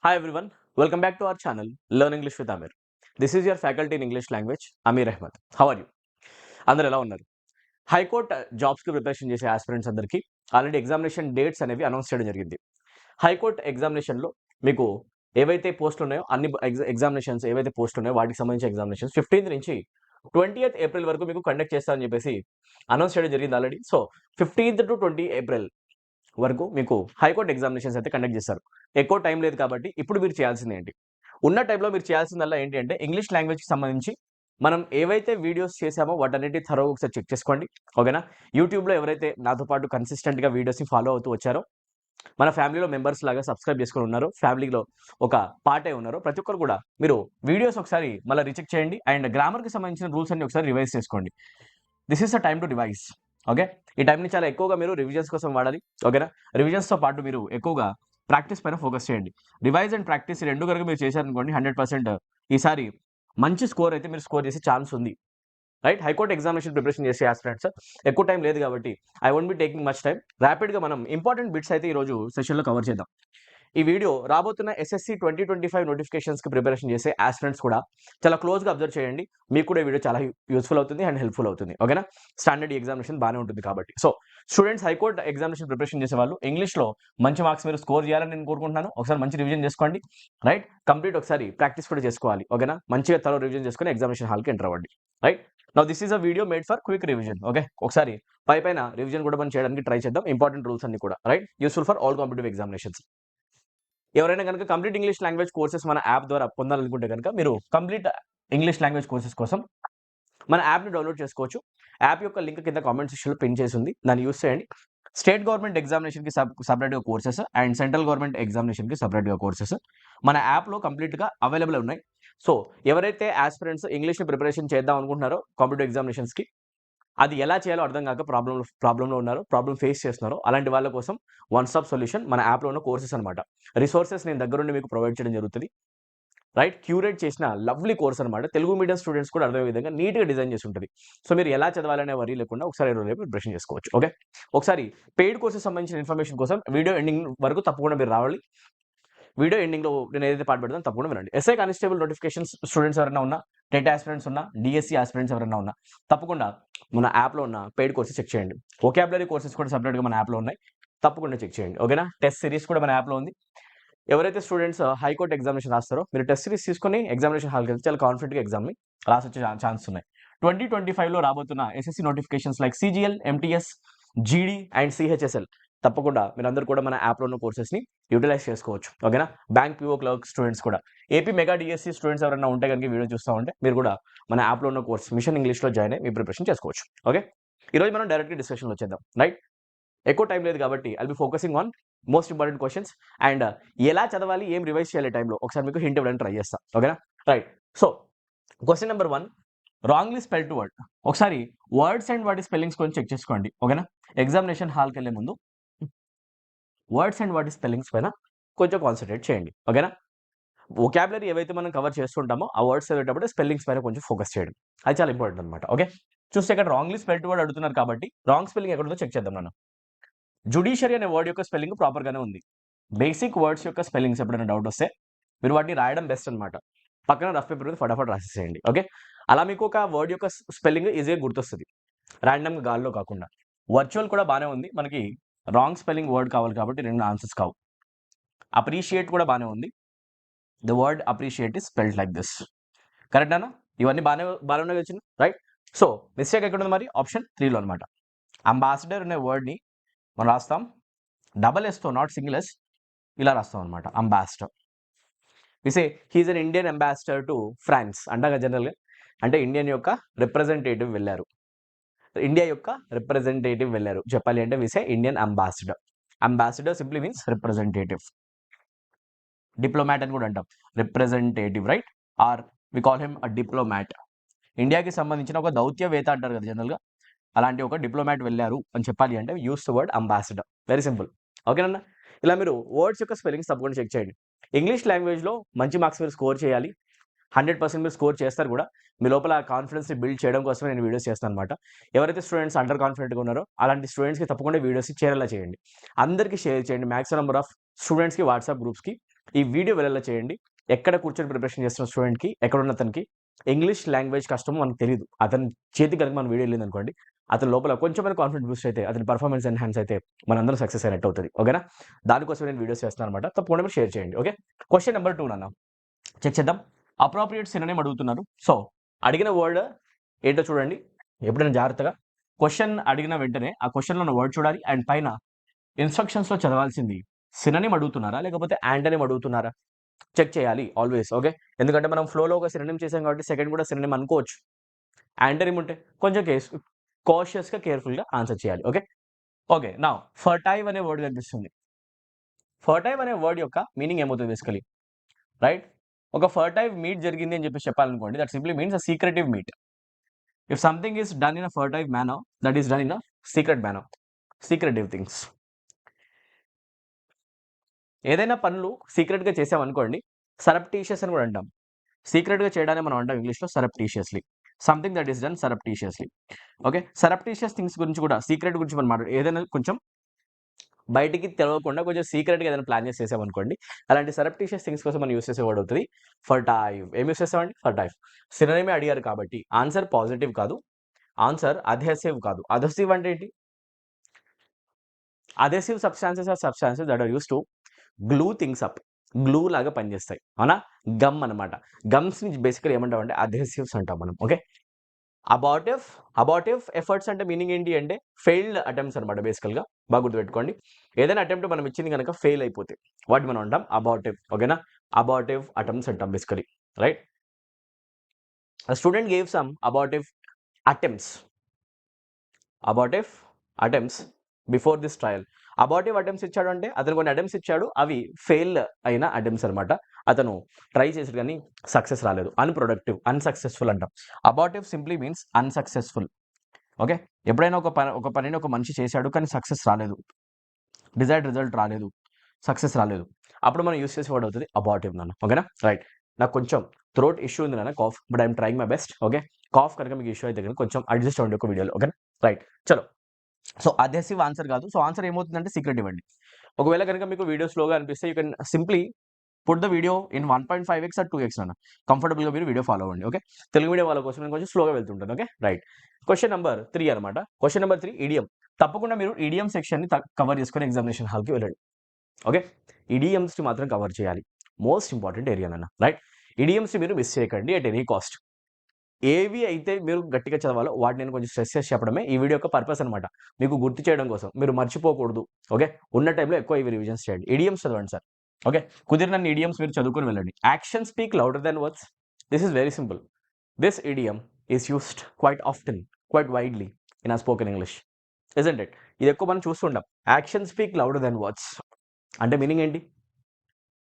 Hi everyone, welcome back to our channel Learn English with Amir. This is your faculty in English language, Amir Ahmed. How are you? అందరు ఎలా ఉన్నారు? High court జాబ్స్కి preparation చేసే aspirants అందరికీ already examination dates అనేవి announce చేయడం జరిగింది. High court ఎగ్జామినేషన్లో మీకు ఏవైతే పోస్టులు ఉన్నాయో అన్ని ఎగ్జామినేషన్స్ ఏవైతే పోస్టులు ఉన్నాయో వాటికి సంబంధించిన ఎగ్జామినేషన్స్ 15th నుంచి 20th ఏప్రిల్ వరకు మీకు కండక్ట్ చేస్తారని చెప్పేసి అనౌన్స్ చేయడం జరిగింది already. So 15th to 20 April వరకు మీకు హైకోర్టు ఎగ్జామినేషన్స్ అయితే కండక్ట్ చేస్తారు. ఎక్కువ టైం లేదు కాబట్టి ఇప్పుడు మీరు చేయాల్సింది ఏంటి? ఉన్న టైంలో మీరు చేయాల్సిందల్లా ఏంటి అంటే ఇంగ్లీష్ లాంగ్వేజ్కి సంబంధించి మనం ఏవైతే వీడియోస్ చేసామో వాటన్నిటి థరోగా ఒకసారి చెక్ చేసుకోండి. ఓకేనా? యూట్యూబ్లో ఎవరైతే నాతో పాటు కన్సిస్టెంట్గా వీడియోస్ని ఫాలో అవుతూ వచ్చారో, మన ఫ్యామిలీలో మెంబర్స్ లాగా సబ్స్క్రైబ్ చేసుకొని ఉన్నారు, ఫ్యామిలీలో ఒక పార్టే ఉన్నారు, ప్రతి ఒక్కరు కూడా మీరు వీడియోస్ ఒకసారి మళ్ళీ రీచెక్ చేయండి అండ్ గ్రామర్కి సంబంధించిన రూల్స్ అన్ని ఒకసారి రివైజ్ చేసుకోండి. This is the time to revise. Okay, ఈ టైంని చాలా ఎక్కువగా మీరు రివిజన్స్ కోసం వాడాలి. ఓకేనా? రివిజన్స్తో పాటు మీరు ఎక్కువగా ప్రాక్టీస్ పైన ఫోకస్ చేయండి. రివైజ్ అండ్ ప్రాక్టీస్ రెండు కనుక మీరు చేశారనుకోండి 100% ఈసారి మంచి స్కోర్ అయితే మీరు స్కోర్ చేసే ఛాన్స్ ఉంది. రైట్? హైకోర్టు ఎగ్జామినేషన్ ప్రిపరేషన్ చేసే ఆస్పిరెంట్స్ ఎక్కువ టైం లేదు కాబట్టి I won't be taking much time. ర్యాపిడ్గా మనం ఇంపార్టెంట్ బిట్స్ అయితే ఈరోజు సెషన్లో కవర్ చేద్దాం. ఈ వీడియో రాబోతున్న ఎస్ఎస్సి 2025 నోటిఫికేషన్స్కి ప్రిపరేషన్ చేసే ఆస్పిరెంట్స్ కూడా చాలా క్లోజ్గా అబ్జర్వ్ చేయండి. మీకు కూడా ఈ వీడియో చాలా యూస్ఫుల్ అవుతుంది అండ్ హెల్ప్ఫుల్ అవుతుంది. ఓకేనా? స్టాండర్డ్ ఎగ్జామినేషన్ బాగానే ఉంటుంది కాబట్టి. So students high court examination preparation చేసే వాళ్ళు ఇంగ్లీష్లో మంచి మార్క్స్ మీరు స్కోర్ చేయాలని నేను కోరుకుంటున్నాను. ఒకసారి మంచి రివిజన్ చేసుకోండి. రైట్? కంప్లీట్ ఒకసారి ప్రాక్టీస్ కూడా చేసుకోవాలి. ఓకేనా? మంచిగా త్వరగా రివిజన్ చేసుకొని ఎగ్జామినేషన్ హాల్కి ఎంటర్ అవ్వండి. Right? Now this is a video made for quick revision. Okay, ఒకసారి పైన రివిజన్ కూడా మనం చేయడానికి ట్రై చేద్దాం. ఇంపార్టెంట్ రూల్స్ అన్ని కూడా. Right? Useful for all competitive examinations. ఎవరైనా కనుక కంప్లీట్ ఇంగ్లీష్ లాంగ్వేజ్ కోర్సెస్ మన యాప్ ద్వారా పొందాలనుకుంటే కనుక మీరు కంప్లీట్ ఇంగ్లీష్ లాంగ్వేజ్ కోర్సెస్ కోసం మన యాప్ని డౌన్లోడ్ చేసుకోవచ్చు. యాప్ యొక్క లింక్ కింద కామెంట్ సెక్షన్లో పిన్ చేసి ఉంది, దాన్ని యూస్ చేయండి. స్టేట్ గవర్నమెంట్ ఎగ్జామినేషన్కి సపరేట్గా కోర్సెస్ అండ్ సెంట్రల్ గవర్నమెంట్ ఎగ్జామినేషన్కి సపరేట్గా కోర్సెస్ మన యాప్లో కంప్లీట్గా అవైలబుల్ ఉన్నాయి. సో ఎవరైతే ఆస్పిరెంట్స్ ఇంగ్లీష్ని ప్రిపరేషన్ చేద్దాం అనుకుంటున్నారో కాంపిటేటివ్ ఎగ్జామినేషన్స్కి, అది ఎలా చేయాలో అర్థం కాక ప్రాబ్లంలో ఉన్నారో, ప్రాబ్లం ఫేస్ చేస్తున్నారో, అలాంటి వాళ్ళ కోసం వన్ స్టాప్ సొల్యూషన్ మన యాప్లో ఉన్న కోర్సెస్ అనమాట. రిసోర్సెస్ నేను దగ్గరుండి మీకు ప్రొవైడ్ చేయడం జరుగుతుంది. రైట్? క్యూరేట్ చేసిన లవ్లీ కోర్స్ అనమాట. తెలుగు మీడియం స్టూడెంట్స్ కూడా అర్థమయ్యే విధంగా నీట్గా డిజైన్ చేసి ఉంటుంది. సో మీరు ఎలా చదవాలనే వరీ లేకుండా ఒకసారి రేపు ప్రిపరేషన్ చేసుకోవచ్చు. ఓకే, ఒకసారి పెయిడ్ కోర్సెస్ సంబంధించిన ఇన్ఫర్మేషన్ కోసం వీడియో ఎండింగ్ వరకు తప్పకుండా మీరు రావాలి. వీడియో ఎండింగ్లో నేను ఏదైతే పాటు పెడతాను తప్పకుండా వినండి. ఎస్ఐ కానిస్టేబుల్ నోటిఫికేషన్స్ స్టూడెంట్స్ ఎవరైనా ఉన్నా, టెట్ ఆస్పిరెంట్స్ ఉన్నా, డిఎస్సి ఆస్పిరెంట్స్ ఎవరైనా ఉన్నా తప్పకుండా మన యాప్లో ఉన్న పెయిడ్ కోర్సెస్ చెక్ చేయండి. వొకాబులరీ కోర్సెస్ కూడా సపరేట్గా మన యాప్లో ఉన్నాయి, తప్పకుండా చెక్ చేయండి. ఓకేనా? టెస్ట్ సిరీస్ కూడా మన యాప్లో ఉంది. ఎవరైతే స్టూడెంట్స్ హైకోర్టు ఎగ్జామినేషన్ రాస్తారో మీరు టెస్ట్ సిరీస్ తీసుకొని ఎగ్జామినేషన్ హాల్కి వెళ్తే చాలా కాన్ఫిడెంట్గా ఎగ్జామ్ని రాసి వచ్చే ఛాన్స్ ఉన్నాయి. 2025లో రాబోతున్న SSC notifications like CGL, MTS, జీడీ అండ్ సిహెచ్ఎస్ఎల్ తప్పకుండా మీరందరూ కూడా మన యాప్లో ఉన్న కోర్సెస్ని యూటిలైజ్ చేసుకోవచ్చు. ఓకేనా? బ్యాంక్ పిఓ క్లర్క్ స్టూడెంట్స్ కూడా, ఏపీ మెగా డిఎస్సి స్టూడెంట్స్ ఎవరైనా ఉంటే కనుక వీడియో చూస్తూ ఉంటే మీరు కూడా మన యాప్లో ఉన్న కోర్స్ మిషన్ ఇంగ్లీష్లో జాయిన్ అయ్యి మీ ప్రిపరేషన్ చేసుకోవచ్చు. ఓకే, ఈరోజు మనం డైరెక్ట్గా డిస్కషన్లో వచ్చేద్దాం. రైట్? ఎక్కువ టైం లేదు కాబట్టి I'll be focusing on most important questions and ఎలా చదవాలి, ఏం రివైజ్ చేయాలి టైంలో ఒకసారి మీకు హింట్ ఇవ్వడానికి ట్రై చేస్తాను. ఓకేనా? Right. So question number 1, wrongly spelled word. ఒకసారి వర్డ్స్ అండ్ వాటి స్పెల్లింగ్స్ కొంచెం చెక్ చేసుకోండి. ఓకేనా? ఎగ్జామినేషన్ హాల్కి వెళ్ళే ముందు వర్డ్స్ అండ్ వాటి స్పెల్లింగ్స్ పైన కొంచెం కాన్సన్ట్రేట్ చేయండి. ఓకేనా? వొకాబులరీ ఏవైతే మనం కవర్ చేస్తుంటామో ఆ వర్డ్స్ చదివేటప్పుడు స్పెల్లింగ్స్ పైన కొంచెం ఫోకస్ చేయడం, అది చాలా ఇంపార్టెంట్ అనమాట. ఓకే, చూస్తే ఇక్కడ రాంగ్లీ స్పెల్డ్ వర్డ్ అడుగుతున్నారు కాబట్టి రాంగ్ స్పెల్లింగ్ ఎక్కడుందో చెక్ చేద్దాం. మనం జుడిషియరీ అనే వర్డ్ యొక్క స్పెల్లింగ్ ప్రాపర్గానే ఉంది. బేసిక్ వర్డ్స్ యొక్క స్పెల్లింగ్స్ ఎప్పుడైనా డౌట్ వస్తే మీరు వాటిని రాయడం బెస్ట్ అనమాట. పక్కన రఫ్ పేపర్ మీద ఫటాఫట్ రాసేసేయండి. ఓకే, అలా మీకు ఒక వర్డ్ యొక్క స్పెల్లింగ్ ఈజీగా గుర్తొస్తుంది, ర్యాండమ్గా గాల్లో కాకుండా. వర్చువల్ కూడా బాగానే ఉంది, మనకి రాంగ్ స్పెల్లింగ్ వర్డ్ కావాలి కాబట్టి రెండు ఆన్సర్స్ కావు. అప్రిషియేట్ కూడా బాగానే ఉంది, the word appreciate is spelled like this. కరెక్టేనా? ఇవన్నీ బాగానే వచ్చింది. రైట్? సో మిస్టేక్ ఎక్కడ ఉంది మరి? ఆప్షన్ 3లో అనమాట. అంబాసిడర్ అనే వర్డ్ని మనం రాస్తాం డబల్ ఎస్తో, నాట్ సింగిల్ ఎస్, ఇలా రాస్తాం అనమాట. Ambassador. Vice he is an Indian ambassador to France అంటాగా జనరల్గా, అంటే ఇండియన్ యొక్క రిప్రజెంటేటివ్ వెళ్ళారు, ఇండియా యొక్క రిప్రజెంటేటివ్ వెళ్ళారు చెప్పాలి అంటే vice Indian ambassador. Ambassador simply means representative. Diplomat అని కూడా అంటాం, representative. Right? Or we call him a diplomat. ఇండియాకి సంబంధించిన ఒక దౌత్యవేత్త అంటారు కదా జనరల్గా, అలాంటి ఒక డిప్లొమాట్ వెళ్ళారు అని చెప్పాలి అంటే use the word ambassador. Very simple. ఓకేనన్నా? ఇలా మీరు వర్డ్స్ యొక్క స్పెల్లింగ్స్ తప్పకుండా చెక్ చేయండి. ఇంగ్లీష్ లాంగ్వేజ్లో మంచి మార్క్స్ మీరు స్కోర్ చేయాలి, 100% మీరు స్కోర్ చేస్తారు కూడా. మీ లోపల కాన్ఫిడెన్స్ని బిల్డ్ చేయడం కోసమే నేను వీడియోస్ చేస్తాను అనమాట. ఎవరైతే స్టూడెంట్స్ అండర్ కాన్ఫిడెంట్గా ఉన్నారో అలాంటి స్టూడెంట్స్కి తప్పకుండా వీడియోస్ చేరేలా చేయండి, అందరికీ షేర్ చేయండి. మ్యాక్సిమం నెంబర్ ఆఫ్ స్టూడెంట్స్కి వాట్సాప్ గ్రూప్స్కి ఈ వీడియో వెళ్ళేలా చేయండి. ఎక్కడ కూర్చొని ప్రిపరేషన్ చేస్తున్న స్టూడెంట్‌కి, ఎక్కడున్న అతనికి ఇంగ్లీష్ లాంగ్వేజ్ కష్టమో మనకు తెలీదు. అతని చేతికి గనుక మన వీడియో ఎళ్ళిందనుకోండి, అతని లోపల కొంచెమైనా కాన్ఫిడెన్స్ బూస్ట్ అయితే, అతని పెర్ఫార్మెన్స్ ఎన్హాన్స్ అయితే మనందరం సక్సెస్ అయినట్టు అవుతది. ఓకేనా? దానికోసమే నేను వీడియోస్ చేస్తున్నానన్నమాట. తప్పకుండా మీరు షేర్ చేయండి. ఓకే. క్వెషన్ నంబర్ 2 నాన్న. చెక్ చేద్దాం. అప్రోప్రియేట్ సినోనిమ్ అడుగుతున్నారు. సో, అడిగిన వర్డ్ ఏంటో చూడండి. ఎప్పుడైనా జాగ్రత్తగా క్వెషన్ అడిగిన వెంటనే ఆ క్వెషన్‌లో ఉన్న వర్డ్ చూడాలి. అండ్ పైన ఇన్‌స్ట్రక్షన్స్‌లో చదవాల్సింది సినోనిమ్ అడుగుతున్నారా? లేకపోతే యాంటోనిమ్ అడుగుతున్నారా? చెక్ చేయాలి ఆల్వేస్. ఓకే. ఎందుకంటే మనం ఫ్లోలో ఒక సినోనిమ్ చేసాం కాబట్టి సెకండ్ కూడా సినోనిమ్ అనుకోవచ్చు. యాంటోనిమ్ ఉంటే కొంచెం కాషియస్‌గా, కేర్‌ఫుల్‌గా ఆన్సర్ చేయాలి. ఓకే. ఓకే. నౌ ఫర్టైవ్ అనే వర్డ్ కనిపిస్తుంది. ఫర్టైవ్ అనే వర్డ్ యొక్క మీనింగ్ ఏమవుతుంది బేసికల్లీ? రైట్? ఒక ఫర్టైవ్ మీట్ జరిగింది అని చెప్పేసి చెప్పాలనుకోండి. That simply means a secretive meet. If something is done in a furtive manner, that is done in a secret manner. Secretive things. ఏదైనా పనులు సీక్రెట్‌గా చేసామనుకోండి, సరప్టీషియస్ అని కూడా అంటాం. సీక్రెట్‌గా చేయడాన్ని మనం అంటాం ఇంగ్లీష్‌లో surreptitiously. Something that is done surreptitiously. Okay. Surreptitious things గురించి కూడా సీక్రెట్ గురించి మనం ఏదైనా కొంచెం బయటికి తెలవకుండా కొంచెం సీక్రెట్‌గా ఏదైనా ప్లాన్ చేసి చేసామనుకోండి, అలాంటి సరప్టీషియస్ థింగ్స్ కోసం మనం యూజ్ చేసే వర్డ్ అవుతది ఫర్టైవ్. ఏం యూజ్ చేస్తామండి? ఫర్టైవ్. సినోనిమే అడిగారు కాబట్టి ఆన్సర్ పాజిటివ్ కాదు. ఆన్సర్ అడ్హెసివ్ కాదు. అడ్హెసివ్ అంటే ఏంటి? Adhesive substances are substances that are used to glue things up. Glue లాగా పనిచేస్తాయి. అవునా? గమ్ అన్నమాట. గమ్స్‌ని బేసికల్లీ ఏమంటామంటే అడ్హెసివ్స్ అంటాం మనం. ఓకే. అబార్టివ్, అబార్టివ్ ఎఫర్ట్స్ అంటే మీనింగ్ ఏంటి అంటే ఫెయిల్డ్ అటెంప్ట్స్ అనమాట బేసికల్‌గా. బాగా గుర్తుపెట్టుకోండి. ఏదైనా అటెంప్ట్ మనం ఇచ్చింది గనక ఫెయిల్ అయిపోతే వాటిని మనం అంటాం అబార్టివ్. ఓకేనా? అబార్టివ్ అటెంప్ట్స్ అంటాం basically. Right? A student gave some attempts abortive attempts before this trial. Abortive attempts ఇచ్చాడు అంటే అతను కొన్ని అటెంప్ట్స్ ఇచ్చాడు. అవి ఫెయిల్ అయిన అటెంప్ట్స్ అనమాట. అతను ట్రై చేసాడు కానీ సక్సెస్ రాలేదు. అన్‌ప్రొడక్టివ్, అన్‌సక్సెస్‌ఫుల్ అంటాం. Abortive simply means unsuccessful. Okay. ఎప్పుడైనా ఒక పనిని ఒక మనిషి చేశాడు కానీ సక్సెస్ రాలేదు. డిజైర్డ్ రిజల్ట్ రాలేదు. సక్సెస్ రాలేదు. అప్పుడు మనం యూజ్ చేసే వర్డ్ అవుతది అబార్టివ్ నాన్న. ఓకేనా? రైట్. నాకు కొంచెం థ్రోట్ ఇష్యూ ఉంది నాన్న. Cough. But I am trying my best. Okay. Cough కనుక మీకు ఇష్యూ అయితే గనుక కొంచెం అడ్జస్ట్ అవ్వండి ఒక వీడియోలో. ఓకేనా? రైట్. చలో. సో, అడ్హెసివ్ ఆన్సర్ కాదు. సో, ఆన్సర్ ఏమవుతుందంటే సీక్రెట్ ఇవ్వండి. ఒకవేళ గనుక మీకు వీడియో స్లోగా అనిపిస్తే you can simply put the video in 1.5x or 2x నాన్న. కంఫర్టబుల్‌గా మీరు వీడియో ఫాలో అవ్వండి. ఓకే. తెలుగు మీడియం వాళ్ళ కోసం నేను కొంచెం స్లోగా వెళ్తుంటాను. ఓకే. రైట్. క్వెషన్ నంబర్ 3 అనమాట. Question number 3 idiom. తప్పకుండా మీరు ఇడియం సెక్షన్‌ని కవర్ చేసుకొని ఎగ్జామినేషన్ హాల్‌కి వెళ్ళండి. ఓకే. ఇడియమ్స్‌ని మాత్రం కవర్ చేయాలి. మోస్ట్ ఇంపార్టెంట్ ఏరియా నాన్న. రైట్. ఇడియమ్స్‌ని మీరు మిస్ చేయకండి ఎట్ ఎనీ కాస్ట్. ఏవి అయితే మీరు గట్టిగా చదవాలో వాటిని నేను కొంచెం స్ట్రెస్ చేసి చెప్పడమే ఈ వీడియో యొక్క పర్పస్ అనమాట. మీకు గుర్తు చేయడం కోసం. మీరు మర్చిపోకూడదు. ఓకే. ఉన్న టైంలో ఎక్కువ ఇవి రివిజన్స్ చేయండి. ఇడియమ్స్ చదవండి సార్. ఓకే. కుదిరినన్ని ఇడియమ్స్ మీరు చదువుకొని వెళ్ళండి. Action speak louder than words. This is very simple. This idiom is used quite often, quite widely in our spoken English. Isn't it? ఇది ఎక్కువ మనం చూస్తుంటాం. Action speak louder than words. అంటే meaning ఏంటి?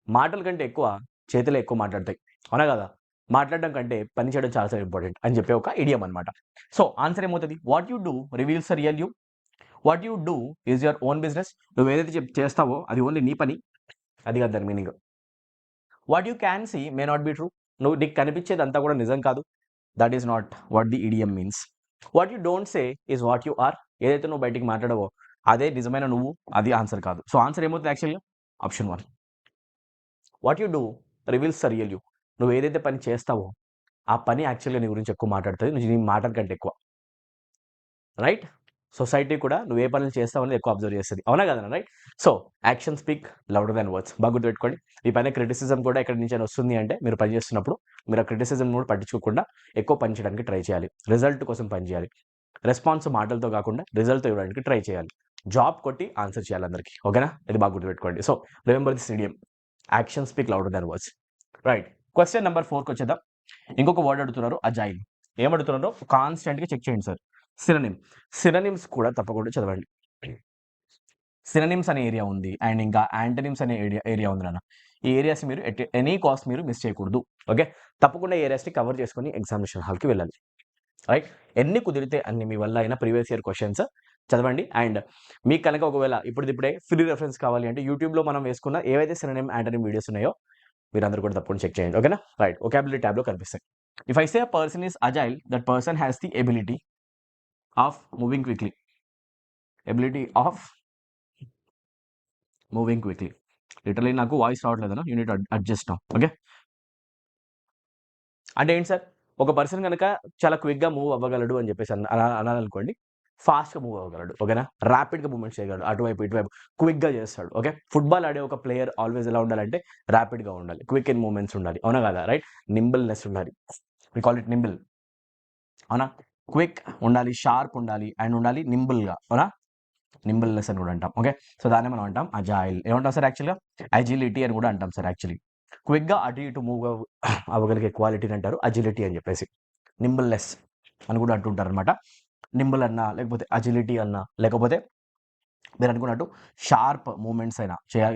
మాటల కంటే ఎక్కువ చేతులే ఎక్కువ మాట్లాడతాయి. అవునా కదా? మాట్లాడడం కంటే పని చేయడం చాలా చాలా ఇంపార్టెంట్ అని చెప్పే ఒక ఇడియం అనమాట. సో, ఆన్సర్ ఏమవుతది? What you do reveals the real you. What you do is your own business. నువ్వేదైతే చేస్తావో అది ఓన్లీ నీ పని. అది కాదు దాని meaning. What you can see may not be true. నీకు కనిపించేదంతా కూడా నిజం కాదు. That is not what the idiom means. What you don't say is what you are. ఏదైతే నువ్వు బయటికి మాట్లాడవో అదే నిజమైన నువ్వు. అది ఆన్సర్ కాదు. సో, ఆన్సర్ ఏమవుతుంది యాక్చువల్‌గా? Option 1. What you do reveals the real you. నువ్వు ఏదైతే పని చేస్తావో ఆ పని యాక్చువల్‌గా నీ గురించి ఎక్కువ మాట్లాడుతది. నీ మాటల కంటే ఎక్కువ. రైట్? సొసైటీ కూడా నువ్వు ఏ పనులు చేస్తావనేది ఎక్కువ అబ్జర్వ్ చేస్తది. అవునా కాదన్నా? Right? So, action speak louder than words. బాగా గుర్తుపెట్టుకోండి. మీ పైన క్రిటిసిజం కూడా ఎక్కడి నుంచైనా వస్తుంది అంటే మీరు పని చేస్తున్నప్పుడు మీరు ఆ క్రిటిసిజం కూడా పట్టించుకోకుండా ఎక్కువ పని చేయడానికి ట్రై చేయాలి. రిజల్ట్ కోసం పని చేయాలి. రెస్పాన్స్ మాటలతో కాకుండా రిజల్ట్‌తో ఇవ్వడానికి ట్రై చేయాలి. జాబ్ కొట్టి ఆన్సర్ చేయాలి అందరికి. ఓకేనా? ఇది బాగా గుర్తుపెట్టుకోండి. So, remember this idiom. Action speak louder than words. Right. Question number 4కి వచ్చేద్దాం. ఇంకొక వర్డ్ అడుగుతున్నారు అజైల్. ఏమడుగుతున్నారో కాన్స్టెంట్‌గా చెక్ చేయండి సార్. సినోనిమ్. సినోనిమ్స్ కూడా తప్పకుండా చదవండి. సినోనిమ్స్ అనే ఏరియా ఉంది. అండ్ ఇంకా యాంటోనిమ్స్ అనే ఏరియా ఉంది నాన్న. ఈ ఏరియాస్ మీరు ఎనీ కాస్ట్ మీరు మిస్ చేయకూడదు. ఓకే. తప్పకుండా ఈ ఏరియాస్‌ని కవర్ చేసుకొని ఎగ్జామినేషన్ హాల్‌కి వెళ్ళాలి. రైట్. ఎన్ని కుదిరితే అన్ని మీ వల్ల అయిన ప్రీవియస్ ఇయర్ క్వెషన్స్ చదవండి. అండ్ మీకు కనుక ఒకవేళ ఇప్పుడిప్పుడే ఫ్రీ రిఫరెన్స్ కావాలి అంటే యూట్యూబ్‌లో మనం వేసుకున్న ఏవైతే సినోనిమ్, యాంటోనిమ్ వీడియోస్ ఉన్నాయో మీరందరూ కూడా తప్పకుండా చెక్ చేయండి. ఓకేనా? రైట్. వొకాబులరీ ట్యాబ్‌లో కనిపిస్తాయి. If I say a person is agile, that person has the ability of moving quickly. Ability of moving quickly. Literally నాకు వాయిస్ రావట్లేదు, యూనిట్ అడ్జస్ట్. ఓకే, అంటే ఏంటి సార్, ఒక పర్సన్ కనుక చాలా క్విక్గా మూవ్ అవ్వగలడు అని చెప్పేసి అనాలనుకోండి, ఫాస్ట్గా మూవ్ అవ్వగలడు. ఓకేనా, ర్యాపిడ్గా మూవ్మెంట్స్ చేయగలడు, అటువైపు ఇటువైపు క్విక్గా చేస్తాడు. ఓకే, ఫుట్బాల్ ఆడే ఒక ప్లేయర్ ఆల్వేస్ ఎలా ఉండాలంటే ర్యాపిడ్గా ఉండాలి, క్విక్ ఇన్ మూవ్మెంట్స్ ఉండాలి, అవునా కదా, రైట్. నింబుల్నెస్ ఉండాలి, వి కాల్ ఇట్ నింబుల్, అవునా. క్విక్ ఉండాలి, షార్ప్ ఉండాలి, అండ్ ఉండాలి నింబుల్గా, అవునా. నింబుల్నెస్ అని కూడా అంటాం. ఓకే, సో దాన్ని మనం అంటాం అజైల్. ఏమంటాం సార్ యాక్చువల్గా, అజిలిటీ అని కూడా అంటాం సార్. యాక్చువల్లీ క్విక్గా అటు ఇటు మూవ్ అవ్వగలిగే క్వాలిటీని అంటారు అజిలిటీ అని చెప్పేసి. నింబుల్నెస్ అని కూడా అంటుంటారు అనమాట. నింబుల్ అన్నా, లేకపోతే అజిలిటీ అన్నా, లేకపోతే మీరు అనుకున్నట్టు షార్ప్ మూమెంట్స్ అయినా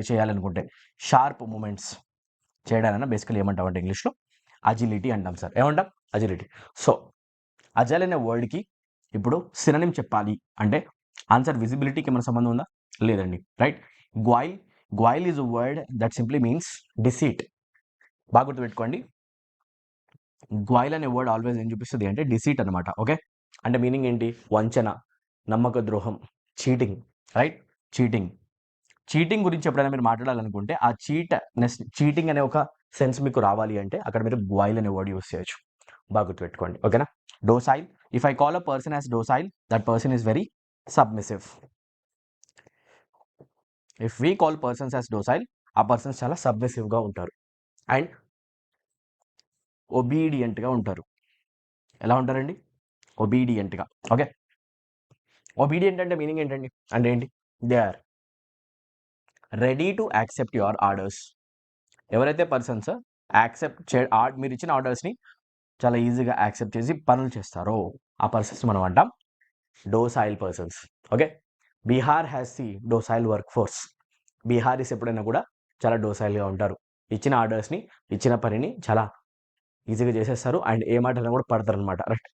చేయాలనుకుంటే, షార్ప్ మూమెంట్స్ చేయడానైనా బేసికలీ ఏమంటాం అంటే ఇంగ్లీష్లో అజిలిటీ అంటాం సార్. ఏమంటాం, అజిలిటీ. సో అజైల్ అనే వర్డ్కి ఇప్పుడు సినోనిమ్ చెప్పాలి అంటే ఆన్సర్ విజిబిలిటీకి ఏమైనా సంబంధం ఉందా, లేదండి, right. Guile, guile is a word that simply means deceit. బాగా గుర్తుపెట్టుకోండి, గ్వాయిల్ అనే వర్డ్ ఆల్వేస్ ఏం చూపిస్తుంది అంటే డిసీట్ అనమాట. ఓకే, అంటే మీనింగ్ ఏంటి, వంచన, నమ్మక ద్రోహం, చీటింగ్, రైట్. చీటింగ్, చీటింగ్ గురించి ఎప్పుడైనా మీరు మాట్లాడాలనుకుంటే ఆ చీటింగ్ అనే ఒక సెన్స్ మీకు రావాలి అంటే అక్కడ మీరు గ్వాయిల్ అనే వర్డ్ యూస్ చేయొచ్చు. బాగా గుర్తుపెట్టుకోండి, ఓకేనా. Docile, if I call a person as docile, that person is very submissive. If we call persons as docile, ఆ పర్సన్స్ చాలా సబ్మిసివ్గా ఉంటారు అండ్ ఒబీడియంట్గా ఉంటారు. ఎలా ఉంటారండి, ఒబీడియంట్గా. ఓకే, ఒబీడియంట్ అంటే మీనింగ్ ఏంటండి, అంటే ఏంటి, they are ready to accept your orders. ఎవరైతే పర్సన్స్ మీరు ఇచ్చిన ఆర్డర్స్ని చాలా ఈజీగా యాక్సెప్ట్ చేసి పనులు చేస్తారో ఆ పర్సన్స్ మనం అంటాం docile persons. Okay, Bihar has the docile work force. Biharis ఎప్పుడైనా కూడా చాలా డోసైల్గా ఉంటారు, ఇచ్చిన ఆర్డర్స్ని, ఇచ్చిన పనిని చాలా ఈజీగా చేసేస్తారు అండ్ ఏ మాట కూడా పడతారు అనమాట, రైట్.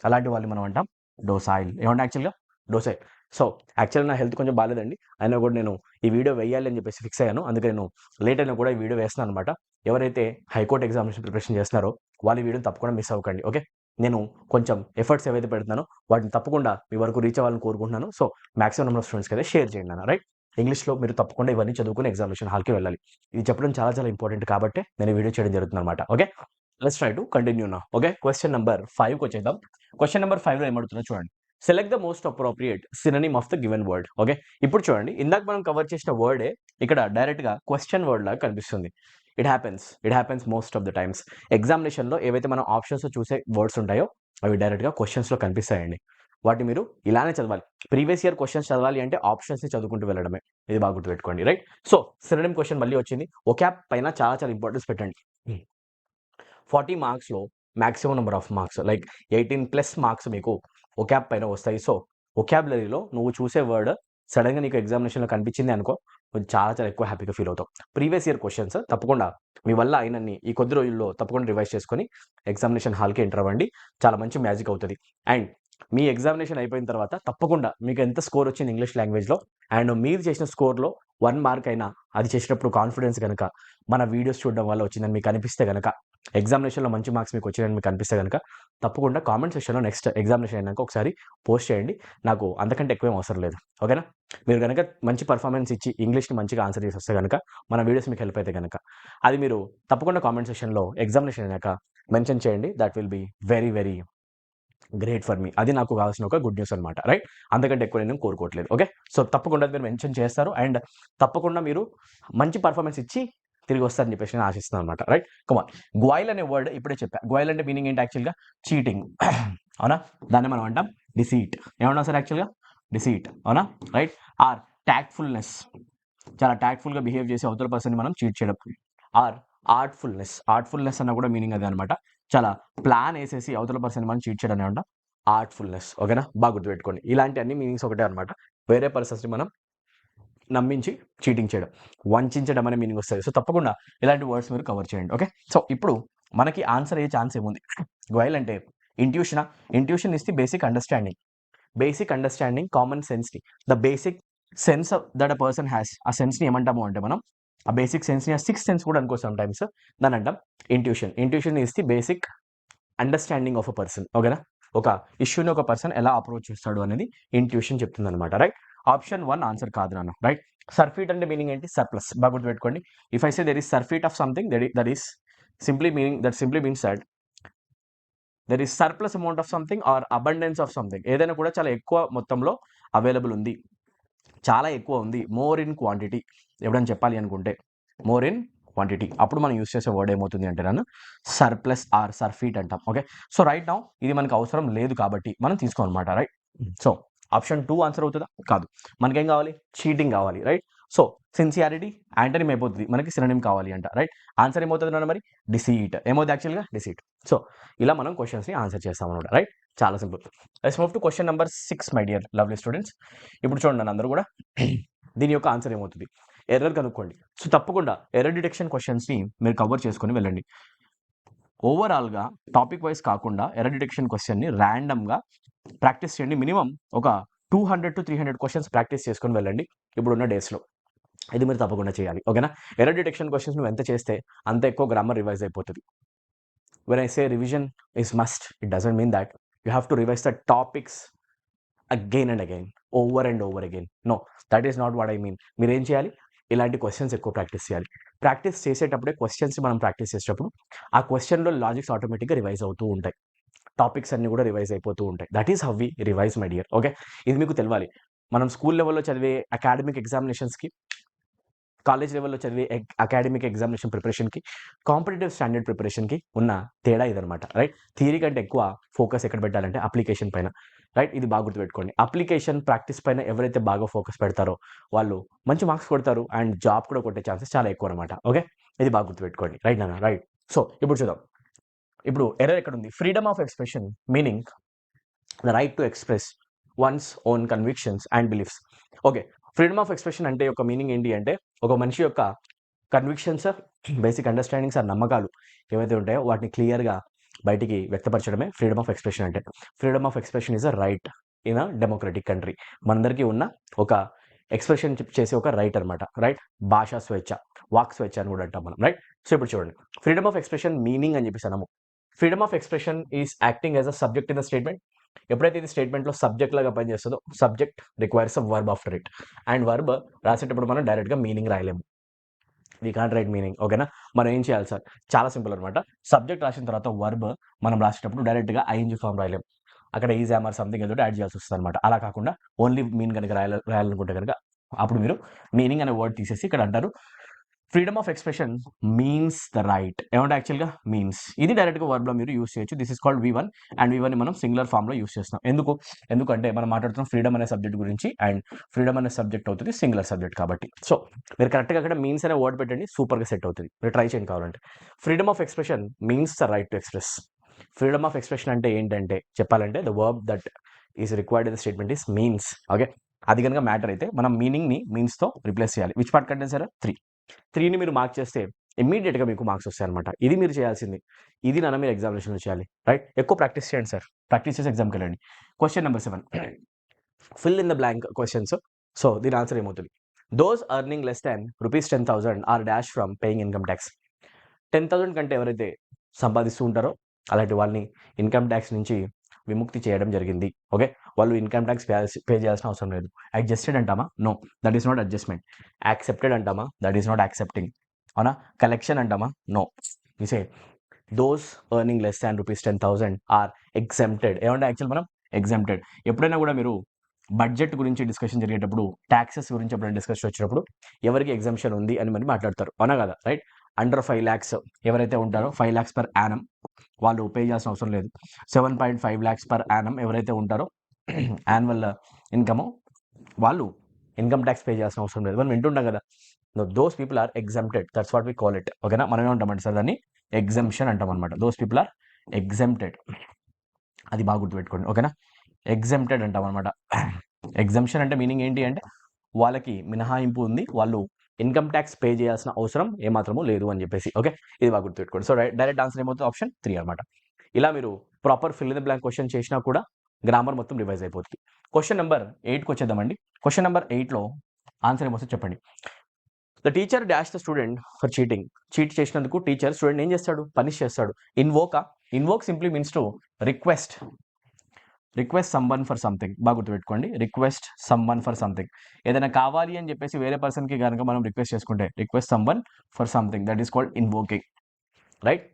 అలాంటి వాళ్ళు మనం అంటాం డోసైల్. ఏమంటే యాక్చువల్గా డోసైల్. సో యాక్చువల్గా నా హెల్త్ కొంచెం బాగాలేదండి, అయినా కూడా నేను ఈ వీడియో వేయాలి అని చెప్పేసి ఫిక్స్ అయ్యాను. అందుకే నేను లేట్ అయినా కూడా ఈ వీడియో వేస్తున్నాను అనమాట. ఎవరైతే హైకోర్టు ఎగ్జామినేషన్ ప్రిపరేషన్ చేస్తున్నారో వాళ్ళు ఈ వీడియోని తప్పకుండా మిస్ అవ్వకండి. ఓకే, నేను కొంచెం ఎఫర్ట్స్ ఏవైతే పెడుతున్నానో వాటిని తప్పకుండా మీ వరకు రీచ్ అవ్వాలని కోరుకుంటున్నాను. సో మాక్సిమం నెంబర్ ఆఫ్ స్టూడెంట్స్కి అయితే షేర్ చేయండి అన్న, రైట్. ఇంగ్లీష్లో మీరు తప్పకుండా ఇవన్నీ చదువుకుని ఎగ్జామినేషన్ హాల్కి వెళ్ళాలి. ఇది చెప్పడం చాలా చాలా ఇంపార్టెంట్ కాబట్టి నేను ఈ వీడియో చేయడం జరుగుతుంది అనమాట. Okay, let's try to continue now. Okay, question number 5కి వచ్చేద్దాం. క్వశ్చన్ నెంబర్ 5లో ఏమడుతుందో చూడండి. Select the most appropriate synonym of the given word. Okay, ఇప్పుడు చూడండి, ఇందాక మనం కవర్ చేసిన వర్డే ఇక్కడ డైరెక్ట్గా క్వశ్చన్ వర్డ్ లాగా కనిపిస్తుంది. It happens most of the times. ఎగ్జామినేషన్లో ఏవైతే మనం ఆప్షన్స్ చూసే వర్డ్స్ ఉంటాయో అవి డైరెక్ట్గా క్వశ్చన్స్లో కనిపిస్తాయండి. వాటిని మీరు ఇలానే చదవాలి. ప్రీవియస్ ఇయర్ క్వశ్చన్స్ చదవాలి అంటే ఆప్షన్స్ని చదువుకుంటూ వెళ్ళడమే. ఇది బాగా గుర్తుపెట్టుకోండి, రైట్. సో సినోనిమ్ క్వశ్చన్ మళ్ళీ వచ్చింది. ఒకాబ్ పైన చాలా చాలా ఇంపార్టెన్స్ పెట్టండి. 40 మార్క్స్లో maximum number of marks like 18+ marks మీకు ఒకాబ్ పైన వస్తాయి. సో ఒకాబులరీలో నువ్వు చూసే వర్డ్ సడన్గా నీకు ఎగ్జామినేషన్లో కనిపించింది అనుకో, నువ్వు చాలా చాలా ఎక్కువ హ్యాపీగా ఫీల్ అవుతావు. ప్రీవియస్ ఇయర్ క్వశ్చన్స్ తప్పకుండా మీ వల్ల అయినన్ని ఈ కొద్ది రోజుల్లో తప్పకుండా రివైజ్ చేసుకొని ఎగ్జామినేషన్ హాల్కి ఎంటర్ అవ్వండి. చాలా మంచి మ్యాజిక్ అవుతుంది. అండ్ మీ ఎగ్జామినేషన్ అయిపోయిన తర్వాత తప్పకుండా మీకు ఎంత స్కోర్ వచ్చింది ఇంగ్లీష్ లాంగ్వేజ్లో అండ్ మీరు చేసిన స్కోర్లో 1 మార్క్ అయినా అది చేసినప్పుడు కాన్ఫిడెన్స్ కనుక మన వీడియోస్ చూడడం వల్ల వచ్చిందని మీకు అనిపిస్తే కనుక, ఎగ్జామినేషన్లో మంచి మార్క్స్ మీకు వచ్చినాయని మీకు అనిపిస్తే కనుక తప్పకుండా కామెంట్ సెక్షన్లో నెక్స్ట్ ఎగ్జామినేషన్ అయినాక ఒకసారి పోస్ట్ చేయండి. నాకు అంతకంటే ఎక్కువేం అవసరం లేదు. ఓకేనా, మీరు కనుక మంచి పర్ఫార్మెన్స్ ఇచ్చి ఇంగ్లీష్ని మంచిగా ఆన్సర్ చేసి వస్తే కనుక మన వీడియోస్ మీకు హెల్ప్ అయితే కనుక అది మీరు తప్పకుండా కామెంట్ సెక్షన్లో ఎగ్జామినేషన్ అయినాక మెన్షన్ చేయండి. That will be very very great for me. అది నాకు కావాల్సిన ఒక గుడ్ న్యూస్ అనమాట, రైట్. అంతకంటే ఎక్కువ నేను కోరుకోవట్లేదు. ఓకే, సో తప్పకుండా మీరు మెన్షన్ చేస్తారు అండ్ తప్పకుండా మీరు మంచి పర్ఫార్మెన్స్ ఇచ్చి తిరిగి వస్తారని చెప్పేసి నేను ఆశిస్తున్నాను అనమాట, రైట్. కమాన్, గ్వాయిల్ అనే వర్డ్ ఇప్పుడే చెప్పా. గ్వాయిల్ అంటే మీనింగ్ ఏంటి యాక్చువల్గా, చీటింగ్. అవునా, దాన్ని మనం అంటాం డిసీట్. ఏమన్నా సార్ యాక్చువల్గా డిసీట్, అవునా, రైట్. ఆర్ ట్యాక్ట్ఫుల్నెస్, చాలా ట్యాక్ట్ఫుల్గా బిహేవ్ చేసి అవతల పర్సన్ని మనం చీట్ చేయడం. ఆర్ ఆర్ట్ఫుల్నెస్ అన్న కూడా మీనింగ్ అదే అనమాట. చాలా ప్లాన్ వేసేసి అవతల పర్సన్ మనం చీట్ చేయడం అనమాట ఆర్ట్ఫుల్నెస్. ఓకేనా, బాగా గుర్తుపెట్టుకోండి. ఇలాంటి అన్ని మీనింగ్స్ ఒకటే అనమాట. వేరే పర్సన్స్ని మనం నమ్మించి చీటింగ్ చేయడం, వంచడం అనే మీనింగ్ వస్తుంది. సో తప్పకుండా ఇలాంటి వర్డ్స్ మీరు కవర్ చేయండి. ఓకే, సో ఇప్పుడు మనకి ఆన్సర్ అయ్యే ఛాన్స్ ఏముంది. గ్వైల్ అంటే intuition is the basic understanding common సెన్స్ని, the basic sense that a person has. ఆ సెన్స్ని ఏమంటాము అంటే మనం ఆ బేసిక్ సెన్స్ని ఆ 6th సెన్స్ కూడా అనుకో సమ్ టైమ్స్, దాన్ని అంటాం intuition is the basic understanding of a person. ఓకేనా, ఒక ఇష్యూని ఒక పర్సన్ ఎలా అప్రోచ్ చేస్తాడు అనేది ఇంట్యూషన్ చెప్తుంది అనమాట, రైట్. ఆప్షన్ 1 ఆన్సర్ కాదు నాన్న, రైట్. సర్ఫీట్ అంటే మీనింగ్ ఏంటి? సర్ప్లస్. బాగా గుర్తుపెట్టుకోండి. If I say there is surfeit of something, that is simply means that there is surplus amount of something or abundance of something. ఏదైనా కూడా చాలా ఎక్కువ మొత్తంలో అవైలబుల్ ఉంది, చాలా ఎక్కువ ఉంది, మోర్ ఇన్ క్వాంటిటీ. ఎప్పుడైనా చెప్పాలి అనుకుంటే మోర్ ఇన్ క్వాంటిటీ, అప్పుడు మనం యూస్ చేసే వర్డ్ ఏమవుతుంది అంటే నన్ను సర్ప్లస్ ఆర్ సర్ఫీట్ అంటాం. ఓకే, సో రైట్ నౌ ఇది మనకు అవసరం లేదు కాబట్టి మనం తీసుకోమన్నమాట. రైట్, సో ఆప్షన్ 2 ఆన్సర్ అవుతుందా? కాదు. మనకేం కావాలి? చీటింగ్ కావాలి. రైట్, సో సిన్సియారిటీ యాంటనిమ్ అయిపోతుంది, మనకి సినోనిమ్ కావాలి అంట. రైట్, ఆన్సర్ ఏమవుతుంది నాన్న మరి? డిసీట్. ఏమవుతుంది యాక్చువల్గా? డిసీట్. సో ఇలా మనం క్వశ్చన్స్ని ఆన్సర్ చేస్తాం అనమాట. రైట్, చాలా simple. Let's move to question number 6 my dear lovely students. ఇప్పుడు చూడండి నన్ను అందరూ కూడా దీని యొక్క ఆన్సర్ ఏమవుతుంది? ఎర్రర్ కనుక్కోండి. సో తప్పకుండా ఎర్రర్ డిటెక్షన్ క్వశ్చన్స్ని మీరు కవర్ చేసుకొని వెళ్ళండి. ఓవరాల్గా టాపిక్ వైజ్ కాకుండా ఎర్రర్ డిటెక్షన్ క్వశ్చన్ని ర్యాండమ్గా ప్రాక్టీస్ చేయండి. మినిమం ఒక 200 to 300 క్వశ్చన్స్ ప్రాక్టీస్ చేసుకొని వెళ్ళండి ఇప్పుడున్న డేస్లో. ఇది మీరు తప్పకుండా చేయాలి. ఓకేనా? ఎర్రర్ డిటెక్షన్ క్వశ్చన్స్ నువ్వు ఎంత చేస్తే అంత ఎక్కువ గ్రామర్ రివైజ్ అయిపోతుంది. When I say revision is must, it doesn't mean that you have to revise the topics again and again, over and over again. No, that is not what I mean. మీరు ఏం చేయాలి? ఇలాంటి questions ఎక్కువ practice చేయాలి. Practice చేసేటప్పుడే questions మనం practice చేసేటప్పుడు ఆ క్వశ్చన్లో లాజిక్స్ ఆటోమేటిక్గా రివైజ్ అవుతూ ఉంటాయి, టాపిక్స్ అన్ని కూడా రివైజ్ అయిపోతూ ఉంటాయి. That is how we revise my dear. Okay, ఇది మీకు తెలియాలి. మనం స్కూల్ లెవెల్లో చదివే అకాడమిక్ ఎగ్జామినేషన్స్కి, కాలేజ్ లెవెల్లో చదివే అకాడమిక్ ఎగ్జామినేషన్ ప్రిపరేషన్కి, కాంపిటేటివ్ స్టాండర్డ్ ప్రిపరేషన్కి ఉన్న తేడా ఇదనమాట. రైట్, థియరీ కంటే ఎక్కువ ఫోకస్ ఎక్కడ పెట్టాలంటే అప్లికేషన్ పైన. రైట్, ఇది బాగా గుర్తుపెట్టుకోండి. అప్లికేషన్ ప్రాక్టీస్ పైన ఎవరైతే బాగా ఫోకస్ పెడతారో వాళ్ళు మంచి మార్క్స్ కొడతారు అండ్ జాబ్ కూడా కొట్టే ఛాన్సెస్ చాలా ఎక్కువ అనమాట. ఓకే, ఇది బాగా గుర్తుపెట్టుకోండి. రైట్ నాన్న? రైట్. సో ఇప్పుడు చూద్దాం. ఇప్పుడు ఎర్రర్ ఎక్కడ ఉంది? Freedom of expression meaning the right to express once own convictions and beliefs. Okay, freedom of expression అంటే యొక్క మీనింగ్ ఏంటి అంటే ఒక మనిషి యొక్క కన్విక్షన్స్, బేసిక్ అండర్స్టాండింగ్స్ ఆ నమ్మకాలు ఏవైతే ఉంటాయో వాటిని క్లియర్గా బయటికి వ్యక్తపరచడమే ఫ్రీడమ్ ఆఫ్ ఎక్స్ప్రెషన్ అంటే. Freedom of expression is a right in a democratic country. మనందరికీ ఉన్న ఒక ఎక్స్ప్రెషన్ చేసే ఒక రైట్ అనమాట. రైట్, భాషా స్వేచ్ఛ, వాక్ స్వేచ్ఛ అని కూడా అంటాం మనం. రైట్, సో ఇప్పుడు చూడండి ఫ్రీడమ్ ఆఫ్ ఎక్స్ప్రెషన్ మీనింగ్ అని చెప్పేసి అన్నాము. Freedom of expression is acting as a subject in the statement. ఎప్పుడైతే ఇది స్టేట్మెంట్లో సబ్జెక్ట్ లాగా పనిచేస్తుందో subject requires a verb after it. And verb రాసేటప్పుడు మనం డైరెక్ట్గా మీనింగ్ రాయలేము, వీ కాంట్ రైట్ మీనింగ్. ఓకేనా? మనం ఏం చేయాలి సార్? చాలా సింపుల్ అనమాట. సబ్జెక్ట్ రాసిన తర్వాత వర్బ్ మనం రాసేటప్పుడు డైరెక్ట్గా ఐఎన్జీ ఫామ్ రాయలేము, అక్కడ ఈజ్ ఆర్ సంథింగ్ ఏదో యాడ్ చేయాల్సి వస్తుంది అనమాట. అలా కాకుండా ఓన్లీ మీన్ కనుక రాయాలనుకుంటే కనుక అప్పుడు మీరు మీనింగ్ అనే వర్డ్ తీసేసి ఇక్కడ అంటారు freedom of expression means the right. ఏమంటే యాక్చువల్గా మీన్స్, ఇది డైరెక్ట్గా వర్బ్లో మీరు యూస్ చేయొచ్చు. This is called V1 and V1ని మనం సింగులర్ ఫామ్లో యూస్ చేస్తాం. ఎందుకంటే మనం మాట్లాడుతున్నాం ఫ్రీడమ్ అనే సబ్జెక్ట్ గురించి అండ్ ఫ్రీడమ్ అనే సబ్జెక్ట్ అవుతుంది సింగులర్ సబ్జెక్ట్ కాబట్టి. సో మీరు కరెక్ట్గా అక్కడ మీన్స్ అనే వర్డ్ పెట్టండి, సూపర్గా సెట్ అవుతుంది. మీరు ట్రై చేయండి కావాలంటే. Freedom of expression means the right to express. Freedom of expression అంటే ఏంటంటే చెప్పాలంటే the verb that is required in the statement is means. Okay, అది కనుక మ్యాటర్ అయితే మనం మీనింగ్ని మీన్స్తో రిప్లేస్ చేయాలి. Which part contains sir? 3ని మీరు మార్క్ చేస్తే ఇమ్మీడియట్గా మీకు మార్క్స్ వస్తాయి అనమాట. ఇది మీరు చేయాల్సింది, ఇది నాన్న మీరు ఎగ్జామినేషన్లో చేయాలి. రైట్, ఎక్కువ ప్రాక్టీస్ చేయండి సార్, ప్రాక్టీస్ చేసి ఎగ్జామ్కి వెళ్ళండి. Question number 7, fill in the blank questions. So దీని ఆన్సర్ ఏమవుతుంది? Those earning less than ₹10,000 are dash from paying income tax. 10,000 కంటే ఎవరైతే సంపాదిస్తూ ఉంటారో అలాంటి వాళ్ళని ఇన్కమ్ ట్యాక్స్ నుంచి విముక్తి చేయడం జరిగింది. ఓకే, వాళ్ళు ఇన్కమ్ ట్యాక్స్ పే చేయాల్సిన అవసరం లేదు. అడ్జస్టెడ్ అంటామా? No, that is not adjustment. Accepted అంటామా? That is not accepting. అవునా? కలెక్షన్ అంటామా? No. You say those earning less than ₹10,000 are exempted. ఏమంటే యాక్చువల్ మనం ఎగ్జెంప్టెడ్. ఎప్పుడైనా కూడా మీరు బడ్జెట్ గురించి డిస్కషన్ జరిగేటప్పుడు, ట్యాక్సెస్ గురించి ఎప్పుడైనా డిస్కషన్ వచ్చినప్పుడు ఎవరికి ఎగ్జంప్షన్ ఉంది అని మరి మాట్లాడతారు, అవునా కదా? రైట్, అండర్ 5 lakhs ఎవరైతే ఉంటారో 5 lakhs per annum వాళ్ళు పే చేయాల్సిన అవసరం లేదు. 7.5 lakhs per annum ఎవరైతే ఉంటారో యాన్యువల్ ఇన్కమ్ వాళ్ళు ఇన్కమ్ ట్యాక్స్ పే చేయాల్సిన అవసరం లేదు. మనం వింటుంటాం కదా, those people are exempted, that's what we call it. ఓకేనా? మనం ఏమంటామంటే సార్ దాన్ని ఎగ్జంప్షన్ అంటాం అనమాట. దోస్ పీపుల్ ఆర్ ఎగ్జంప్టెడ్, అది బాగా గుర్తుపెట్టుకోండి. ఓకేనా? ఎగ్జంప్టెడ్ అంటాం అనమాట. ఎగ్జంప్షన్ అంటే మీనింగ్ ఏంటి అంటే వాళ్ళకి మినహాయింపు ఉంది, వాళ్ళు ఇన్కమ్ ట్యాక్స్ పే చేయాల్సిన అవసరం ఏమాత్రము లేదు అని చెప్పేసి. ఓకే, ఇది బాగా గుర్తుపెట్టుకోండి. సో డైరెక్ట్ ఆన్సర్ ఏమవుతుంది? ఆప్షన్ 3 అనమాట. ఇలా మీరు proper fill in the blank question చేసినా కూడా గ్రామర్ మొత్తం రివైజ్ అయిపోతుంది. క్వశ్చన్ నెంబర్ 8కి వచ్చేద్దామండి. క్వశ్చన్ నెంబర్ 8లో ఆన్సర్ ఏమొస్తుంది చెప్పండి. The teacher dash the student for cheating. Cheat చేసినందుకు టీచర్ స్టూడెంట్ ఏం చేస్తాడు? పనిష్ చేస్తాడు. Invoke simply means to request. Request someone for something. బాగా గుర్తుపెట్టుకోండి, రిక్వెస్ట్ సమ్వన్ ఫర్ సంథింగ్. ఏదైనా కావాలి అని చెప్పేసి వేరే పర్సన్కి కనుక మనం రిక్వెస్ట్ చేసుకుంటే request someone for something, that is called invoking. Right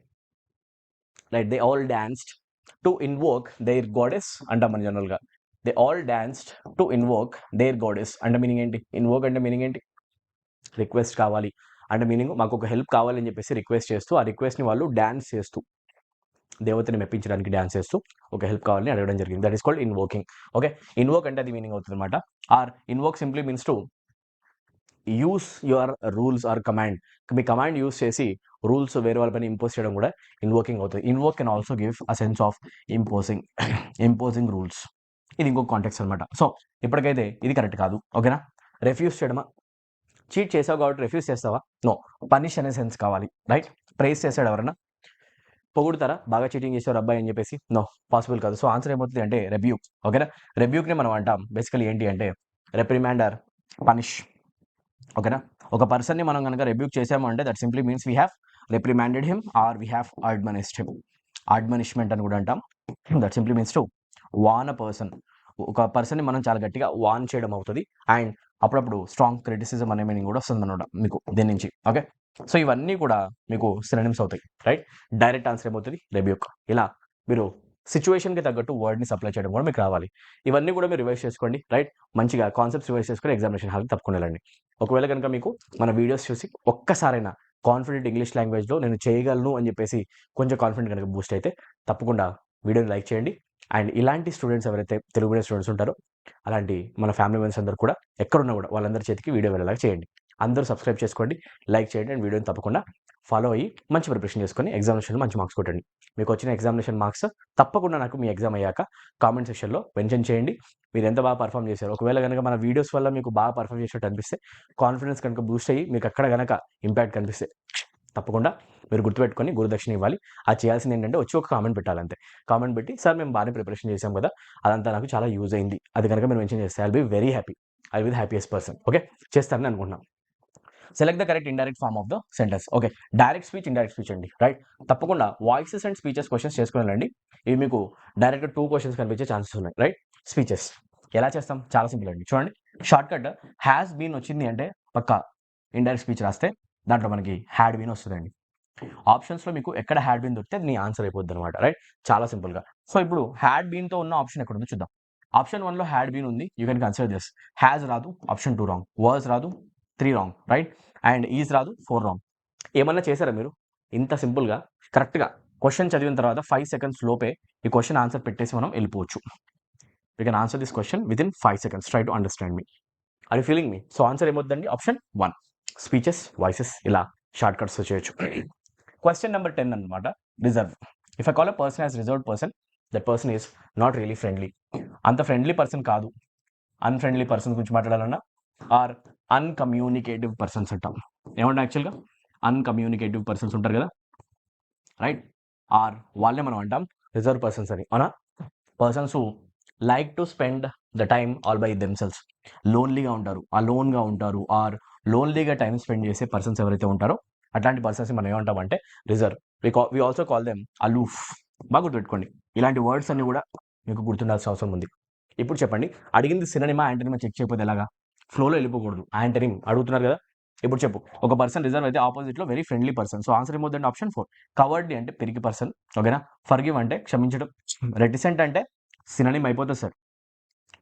right they all danced to invoke their goddess అంటాం మన జనరల్గా. They all danced to invoke their goddess అంటే మీనింగ్ ఏంటి? ఇన్వోక్ అంటే మీనింగ్ ఏంటి? రిక్వెస్ట్ కావాలి అంటే మీనింగ్ మాకు ఒక హెల్ప్ కావాలని చెప్పేసి రిక్వెస్ట్ చేస్తూ, ఆ రిక్వెస్ట్ని వాళ్ళు డాన్స్ చేస్తూ, దేవతని మెప్పించడానికి డాన్స్ చేస్తూ ఒక హెల్ప్ కావాలని అడగడం జరిగింది. That is called invoking. Okay, invoke అంటే అది మీనింగ్ అవుతుంది అనమాట. Or invoke simply means to use your rules or command. మీ కమాండ్ యూస్ చేసి రూల్స్ వేరే వాళ్ళపైన ఇంపోజ్ చేయడం కూడా ఇన్వోకింగ్ అవుతుంది. Invoke can also give a sense of imposing rules. ఇది ఇంకొక కాంటెక్స్ట్ అనమాట. సో ఇప్పటికైతే ఇది కరెక్ట్ కాదు. ఓకేనా? రెఫ్యూజ్ చేయడమా? చీట్ చేసావు కాబట్టి రెఫ్యూజ్ చేస్తావా? నో, పనిష్ అనే సెన్స్ కావాలి. రైట్? ప్రైజ్ చేశాడు ఎవరన్నా, పొగుడుతారా బాగా చీటింగ్ చేశారు అబ్బాయి అని చెప్పేసి? నో, పాసిబుల్ కాదు. సో ఆన్సర్ ఏమవుతుంది అంటే రెబ్యూక్. ఓకేనా? రెబ్యూక్ని మనం అంటాం బేసికలీ ఏంటి అంటే రెప్రిమాండర్, పనిష్. ఓకేనా? ఒక పర్సన్ని మనం కనుక రెబ్యూక్ చేసాము అంటే that simply means we have reprimanded him or we have admonished him. Admonishment అని కూడా అంటాం. That simply means to warn a person. ఒక పర్సన్ని మనం చాలా గట్టిగా వాన్ చేయడం అవుతుంది. అండ్ అప్పుడప్పుడు స్ట్రాంగ్ క్రిటిసిజం అనే మీనింగ్ కూడా వస్తుంది అనమాట మీకు దీని నుంచి. ఓకే, సో ఇవన్నీ కూడా మీకు సినోనిమ్స్ అవుతాయి. రైట్? డైరెక్ట్ ఆన్సర్ ఏమవుతుంది? రెబ్యూక్. ఇలా మీరు సిచ్యువేషన్కి తగ్గట్టు వర్డ్ని సప్లై చేయడం కూడా మీకు రావాలి. ఇవన్నీ కూడా మీరు రివైజ్ చేసుకోండి. రైట్? మంచిగా కాన్సెప్ట్స్ రివైజ్ చేసుకొని ఎగ్జామినేషన్ హాల్కి తప్పకుండా వెళ్ళండి. ఒకవేళ కనుక మీకు మన వీడియోస్ చూసి ఒక్కసారైనా కాన్ఫిడెంట్ ఇంగ్లీష్ లాంగ్వేజ్లో నేను చేయగలను అని చెప్పేసి కొంచెం కాన్ఫిడెంట్ కనుక బూస్ట్ అయితే తప్పకుండా వీడియోని లైక్ చేయండి. అండ్ ఇలాంటి స్టూడెంట్స్ ఎవరైతే తెలుగు మీడియం స్టూడెంట్స్ ఉంటారో అలాంటి మన ఫ్యామిలీ మెంబర్స్ అందరూ కూడా ఎక్కడున్నా కూడా వాళ్ళందరి చేతికి వీడియో వెళ్ళేలాగా చేయండి. అందరూ సబ్స్క్రైబ్ చేసుకోండి, లైక్ చేయండి అండ్ వీడియోని తప్పకుండా ఫాలో అయ్యి మంచి ప్రిపరేషన్ చేసుకొని ఎగ్జామినేషన్లో మంచి మార్క్స్ కొట్టండి. మీకు వచ్చిన ఎగ్జామినేషన్ మార్క్స్ తప్పకుండా నాకు మీ ఎగ్జామ్ అయ్యాక కామెంట్ సెక్షన్లో మెన్షన్ చేయండి మీరు ఎంత బాగా పర్ఫామ్ చేశారు. ఒకవేళ కనుక మన వీడియోస్ వల్ల మీకు బాగా పర్ఫామ్ చేసినట్టు అనిపిస్తే, కాన్ఫిడెన్స్ కనుక బూస్ట్ అయ్యి మీకు అక్కడ కనుక ఇంపాక్ట్ కనిపిస్తే తప్పకుండా మీరు గుర్తుపెట్టుకొని గురుదక్షిణ ఇవ్వాలి. అది చేయాల్సింది ఏంటంటే వచ్చి ఒక కామెంట్ పెట్టాలంతే. కామెంట్ పెట్టి సార్ మేము బాగానే ప్రిపరేషన్ చేసాం కదా, అదంతా నాకు చాలా యూజ్ అయింది, అది కనుక మీరు మెన్షన్ చేస్తే I'll be very happy, I will happiest person. Okay, చేస్తారని అనుకుంటున్నాం. Select the correct indirect form of the sentence. Okay, direct speech, indirect speech అండి. రైట్? తప్పకుండా వాయిసెస్ అండ్ స్పీచెస్ క్వశ్చన్స్ చేసుకుని వెళ్ళండి. ఇవి మీకు డైరెక్ట్ 2 క్వశ్చన్స్ కనిపించే ఛాన్సెస్ ఉన్నాయి. రైట్? స్పీచెస్ ఎలా చేస్తాం? చాలా సింపుల్ అండి. చూడండి, షార్ట్ కట్ హ్యాస్ బీన్ వచ్చింది అంటే పక్కా ఇండైరెక్ట్ స్పీచ్ రాస్తే దాంట్లో మనకి హ్యాడ్ బీన్ వస్తుందండి. ఆప్షన్స్లో మీకు ఎక్కడ హ్యాడ్ బీన్ దొరికితే నీ ఆన్సర్ అయిపోద్ది అనమాట. రైట్? చాలా సింపుల్గా. సో ఇప్పుడు హ్యాడ్ బీన్తో ఉన్న ఆప్షన్ ఎక్కడ ఉందో చూద్దాం. ఆప్షన్ 1లో హ్యాడ్ బీన్ ఉంది, you can consider this. Has రాదు, ఆప్షన్ 2 రాంగ్. వర్స్ రాదు, 3 రాంగ్. రైట్? అండ్ ఈజ్ రాదు, 4 రాంగ్. ఏమన్నా చేశారా మీరు? ఇంత సింపుల్గా కరెక్ట్గా క్వశ్చన్ చదివిన తర్వాత 5 సెకండ్స్ లోపే ఈ క్వశ్చన్ ఆన్సర్ పెట్టేసి మనం వెళ్ళిపోవచ్చు. You can answer this question within 5 seconds. Try to understand me. Are you feeling me? So answer ఏమవుతుందండి? ఆప్షన్ 1, స్పీచెస్, వాయిసెస్, ఇలా షార్ట్ కట్స్ చేయొచ్చు. క్వశ్చన్ నెంబర్ 10 అనమాట, reserve. If I call a person as reserved person, that person is not really friendly. అంత friendly person కాదు. Unfriendly person గురించి మాట్లాడాలన్నా are అన్కమ్యూనికేటివ్ persons అంటాం. ఏమంటాం యాక్చువల్గా? అన్కమ్యూనికేటివ్ పర్సన్స్ ఉంటారు కదా, రైట్? ఆర్ వాళ్ళే మనం అంటాం రిజర్వ్ పర్సన్స్ అని. అవునా? Persons who like to spend the time all by themselves. లోన్లీగా ఉంటారు, అలోన్గా ఉంటారు, ఆర్ లోన్లీగా టైం స్పెండ్ చేసే పర్సన్స్ ఎవరైతే ఉంటారో అట్లాంటి పర్సన్స్ మనం ఏమంటామంటే reserve. We also call them aloof. బాగా గుర్తుపెట్టుకోండి, ఇలాంటి వర్డ్స్ అన్ని కూడా మీకు గుర్తుండాల్సిన అవసరం ఉంది. ఇప్పుడు చెప్పండి, అడిగింది సినోనిమా యాంటనిమా చెక్ చేయకపోతే ఎలాగా? ఫ్లోలో వెళ్ళిపోకూడదు. యాంటనిమ్ అడుగుతున్నారు కదా, ఇప్పుడు చెప్పు. ఒక పర్సన్ రిజర్వ్ అయితే ఆపోజిట్లో very friendly person. So answer ఏమవుతుందంటే ఆప్షన్ 4, కవర్డ్లీ అంటే పిరికి పర్సన్. ఓకేనా? ఫర్గివ్ అంటే క్షమించడం. రెటిసెంట్ అంటే సినోనిమ్ అయిపోతుంది sir.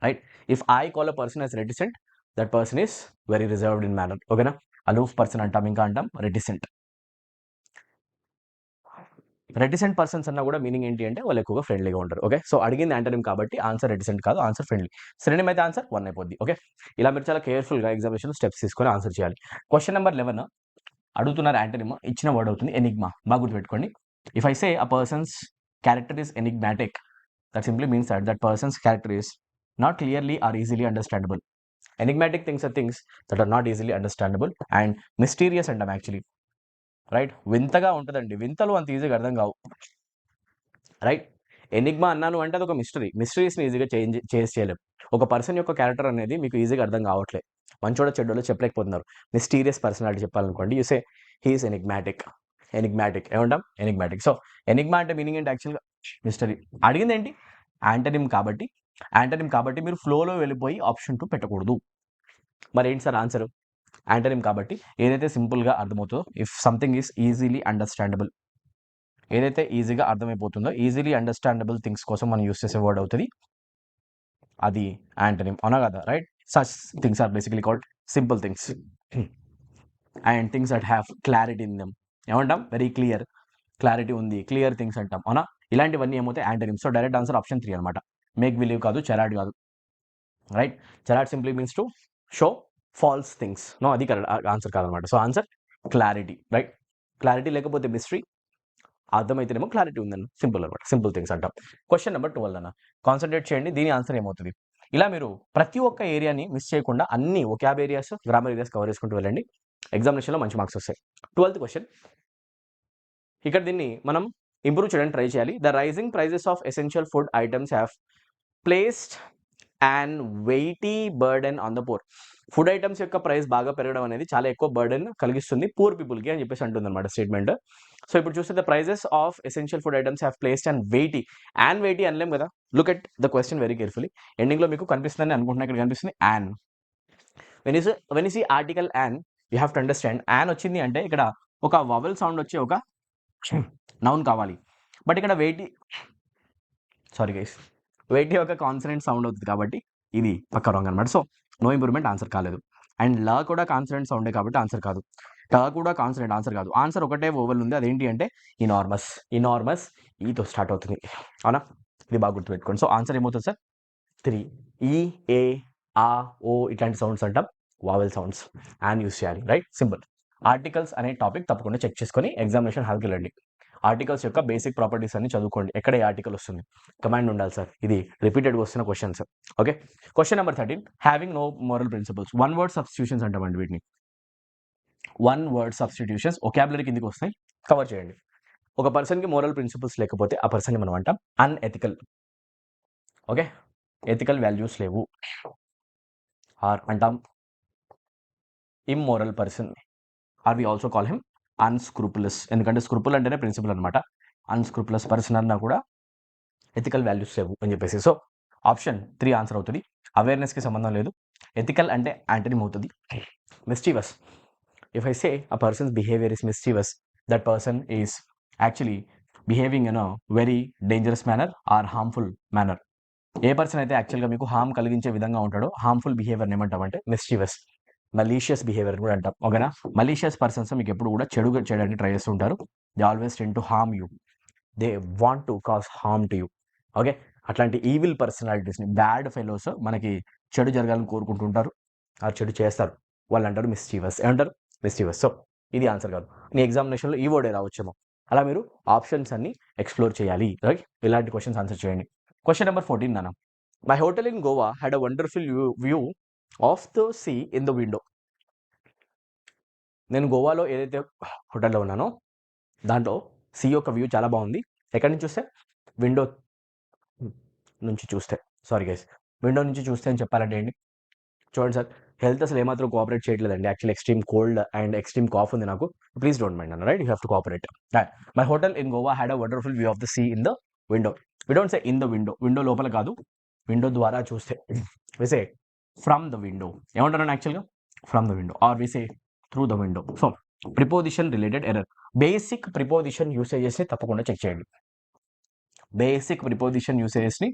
Right? If I call a person as reticent, that person is very reserved in manner. ఓకేనా? అలూఫ్ పర్సన్ అంటాం, ఇంకా అంటాం రెటిసెంట్. రెటిసెంట్ పర్సన్స్ అన్నా కూడా మీనింగ్ ఏంటి అంటే వాళ్ళు ఎక్కువగా ఫ్రెండ్లీగా ఉంటారు. ఓకే, సో అడిగింది యాంటనిమ్ కాబట్టి ఆన్సర్ రెటిసెంట్ కాదు, ఆన్సర్ ఫ్రెండ్లీ. సినోనిమ్ అయితే ఆన్సర్ 1 అయిపోద్ది. ఓకే, ఇలా మీరు చాలా కేర్ఫుల్గా ఎగ్జామినేషన్ స్టెప్స్ తీసుకొని ఆన్సర్ చేయాలి. క్వశ్చన్ నెంబర్ 11 అడుగుతున్నారు యాంటనిమ్, ఇచ్చిన వర్డ్ అవుతుంది ఎనిగ్మా. బాగా గుర్తుపెట్టుకోండి. If I say a persons character is enigmatic, that simply means that person's character is not clearly or easily understandable. Enigmatic things are things that are not easily understandable and mysterious అంటాం actually. Right? వింతగా ఉంటుందండి, వింతలు అంత ఈజీగా అర్థం కావు. Right? Enigma అన్నాను అంటే అదొక మిస్టరీ. మిస్టరీస్ని ఈజీగా చేంజ్ చేయలేం. ఒక పర్సన్ యొక్క క్యారెక్టర్ అనేది మీకు ఈజీగా అర్థం కావట్లేదు, మంచోడో చెడ్డోడో చెప్పలేకపోతున్నారు. మిస్టీరియస్ పర్సనాలిటీ చెప్పాలనుకోండి, you say he is enigmatic. Enigmatic ఏమంటాం? ఎనిగ్మాటిక్. సో ఎనిగ్మా అంటే మీనింగ్ ఏంటి యాక్చువల్గా? మిస్టరీ. అడిగింది ఏంటి? యాంటనిమ్ కాబట్టి మీరు ఫ్లోలో వెళ్ళిపోయి ఆప్షన్ 2 పెట్టకూడదు. మరి ఏంటి సార్ ఆన్సర్? యాంటనిమ్ కాబట్టి ఏదైతే సింపుల్గా అర్థమవుతుందో, if something is easily understandable, ఏదైతే ఈజీగా అర్థమైపోతుందో, ఈజీలీ అండర్స్టాండబుల్ థింగ్స్ కోసం మనం యూస్ చేసే వర్డ్ అవుతుంది అది యాంటనిమ్, అవునా కదా? Right. Such things are basically called simple things and things that have clarity in them ఏమంటాం? వెరీ క్లియర్, క్లారిటీ ఉంది, క్లియర్ థింగ్స్ అంటాం, అవునా? ఇలాంటివన్నీ ఏమవుతాయి? Antonyms. So direct answer option 3 అనమాట. మేక్ బిలీవ్ కాదు, చెరాడ్ కాదు, right. Charade simply means to show false things. No, అది కరెక్ట్ ఆన్సర్ కాదనమాట. So answer clarity, right. Clarity లేకపోతే మిస్టరీ, అర్థమైతేనేమో క్లారిటీ ఉందని, సింపుల్ అనమాట. సింపుల్ థింగ్స్ అంటాం. క్వశ్చన్ నెంబర్ 12 అన్న, కాన్సన్ట్రేట్ చేయండి. దీని ఆన్సర్ ఏమవుతుంది? ఇలా మీరు ప్రతి ఒక్క ఏరియాని మిస్ చేయకుండా అన్ని vocab areas, grammar areas cover చేసుకుంటూ వెళ్ళండి. ఎగ్జామినేషన్లో మంచి మార్క్స్ వస్తాయి. 12th క్వశ్చన్, ఇక్కడ దీన్ని మనం ఇంప్రూవ్ చేయడానికి ట్రై చేయాలి. The rising prices of essential food items have placed and weighty burden on the poor. Food items యొక్క ప్రైస్ బాగా పెరగడం అనేది చాలా ఎక్కువ బర్డెన్ కలిగిస్తుంది పూర్ పీపుల్కి అని చెప్పేసి అంటుంది అనమాట స్టేట్మెంట్. సో ఇప్పుడు చూస్తే the prices of essential food items have placed and weighty అనలేం కదా. Look at the question very carefully. ఎండింగ్లో మీకు కనిపిస్తుందని అనుకుంటున్నా, ఇక్కడ కనిపిస్తుంది an. When you see article an, you have to understand an వచ్చింది అంటే ఇక్కడ ఒక వవెల్ సౌండ్ వచ్చి ఒక నౌన్ కావాలి. బట్ ఇక్కడ వెయిటీ ఒక కాన్సనెంట్ సౌండ్ అవుతుంది కాబట్టి ఇది పక్క రాంగ్ అనమాట. సో నో ఇంప్రూవ్మెంట్, ఆన్సర్ కాలేదు. అండ్ లా కూడా కాన్సనెంట్ సౌండే కాబట్టి ఆన్సర్ కాదు. ట కూడా కాన్సనెంట్, ఆన్సర్ కాదు. ఆన్సర్ ఒకటే ఓవెల్ ఉంది, అదేంటి అంటే ఇనార్మస్ ఈతో స్టార్ట్ అవుతుంది, అవునా? ఇది బాగా గుర్తుపెట్టుకోండి. సో ఆన్సర్ ఏమవుతుంది సార్? 3. ఈ, ఏ, ఆ, ఓ ఇట్లాంటి సౌండ్స్ అంటాం వావెల్ సౌండ్స్. అండ్ యూస్ చేయాలి, రైట్. సింపుల్. ఆర్టికల్స్ అనే టాపిక్ తప్పకుండా చెక్ చేసుకొని ఎగ్జామినేషన్ హాల్కి వెళ్ళండి. ఆర్టికల్స్ యొక్క బేసిక్ ప్రాపర్టీస్ అన్ని చదువుకోండి. ఎక్కడ ఏ ఆర్టికల్ వస్తుంది, కమాండ్ ఉండాలి సార్. ఇది రిపీటెడ్గా వస్తున్న questions. Okay. Question number 13, having no moral principles. One word substitutions అంటామండి వీటిని. వన్ వర్డ్ సబ్స్టిట్యూషన్స్ వొకాబులరీ కిందకి వస్తాయి, కవర్ చేయండి. ఒక పర్సన్కి మోరల్ ప్రిన్సిపల్స్ లేకపోతే ఆ పర్సన్ని మనం అంటాం అన్ఎథికల్. ఓకే, ఎథికల్ వాల్యూస్ లేవు. ఆర్ అంటాం immoral person. Or we also call him unscrupulous. ఎందుకంటే స్క్రూపుల్ అంటేనే ప్రిన్సిపల్ అనమాట. అన్స్క్రూపులస్ పర్సన్ అన్నా కూడా ఎథికల్ వాల్యూస్ లేవు అని చెప్పేసి. సో ఆప్షన్ 3 ఆన్సర్ అవుతుంది. అవేర్నెస్కి సంబంధం లేదు. ఎథికల్ అంటే యాంటనిమ్ అవుతుంది. Mischievous. If I say a person's behaviour is mischievous, that person is actually behaving in a very dangerous manner or harmful manner. A person అయితే యాక్చువల్గా మీకు హార్మ్ కలిగించే విధంగా ఉంటాడో హార్మ్ఫుల్ బిహేవియర్ ఏమంటామంటే మిస్చీవస్. మలీషియస్ బిహేవియర్ కూడా అంటాం, ఓకేనా? మలీషియస్ పర్సన్స్ మీకు ఎప్పుడు కూడా చెడు చేయడానికి ట్రై చేస్తూ ఉంటారు. They always tend to harm you, they want to cause harm to you. Okay, అట్లాంటి ఈవిల్ పర్సనాలిటీస్ని, బ్యాడ్ ఫెలోస్ మనకి చెడు జరగాలని కోరుకుంటుంటారు, ఆ చెడు చేస్తారు, వాళ్ళు అంటారు మిస్చీవస్. ఏమంటారు? మిస్చీవస్. సో ఇది ఆన్సర్ కాదు. నీ ఎగ్జామినేషన్లో ఈ వర్డే రావచ్చేమో. అలా మీరు ఆప్షన్స్ అన్ని ఎక్స్ప్లోర్ చేయాలి, రైట్? ఇలాంటి క్వశ్చన్స్ ఆన్సర్ చేయండి. క్వశ్చన్ నెంబర్ 14 నాన్న, my hotel in Goa had a wonderful view of the sea in the window. నేను గోవాలో ఏదైతే హోటల్లో ఉన్నానో దాంట్లో సీ యొక్క వ్యూ చాలా బాగుంది. ఎక్కడి నుంచి చూస్తే? విండో నుంచి చూస్తే. సారీ గైస్, విండో నుంచి చూస్తే అని చెప్పాలంటే ఏంటి? చూడండి సార్, హెల్త్ అసలు ఏమాత్రం కోఆపరేట్ చేయట్లేదండి. Actually extreme cold and extreme cough ఉంది నాకు. ప్లీజ్ డోంట్ మైండ్ అన్న, right? You have to cooperate. My hotel in Goa had a wonderful view of the sea in the window. We don't say in the window, window లోపల కాదు, window ద్వారా చూస్తే. We say from the window. ఏమంటారు యాక్చువల్గా? From the window or we say through the window. So preposition related error. Basic preposition యూసేజెస్ని తప్పకుండా check చేయండి. Basic preposition యూసేజెస్ని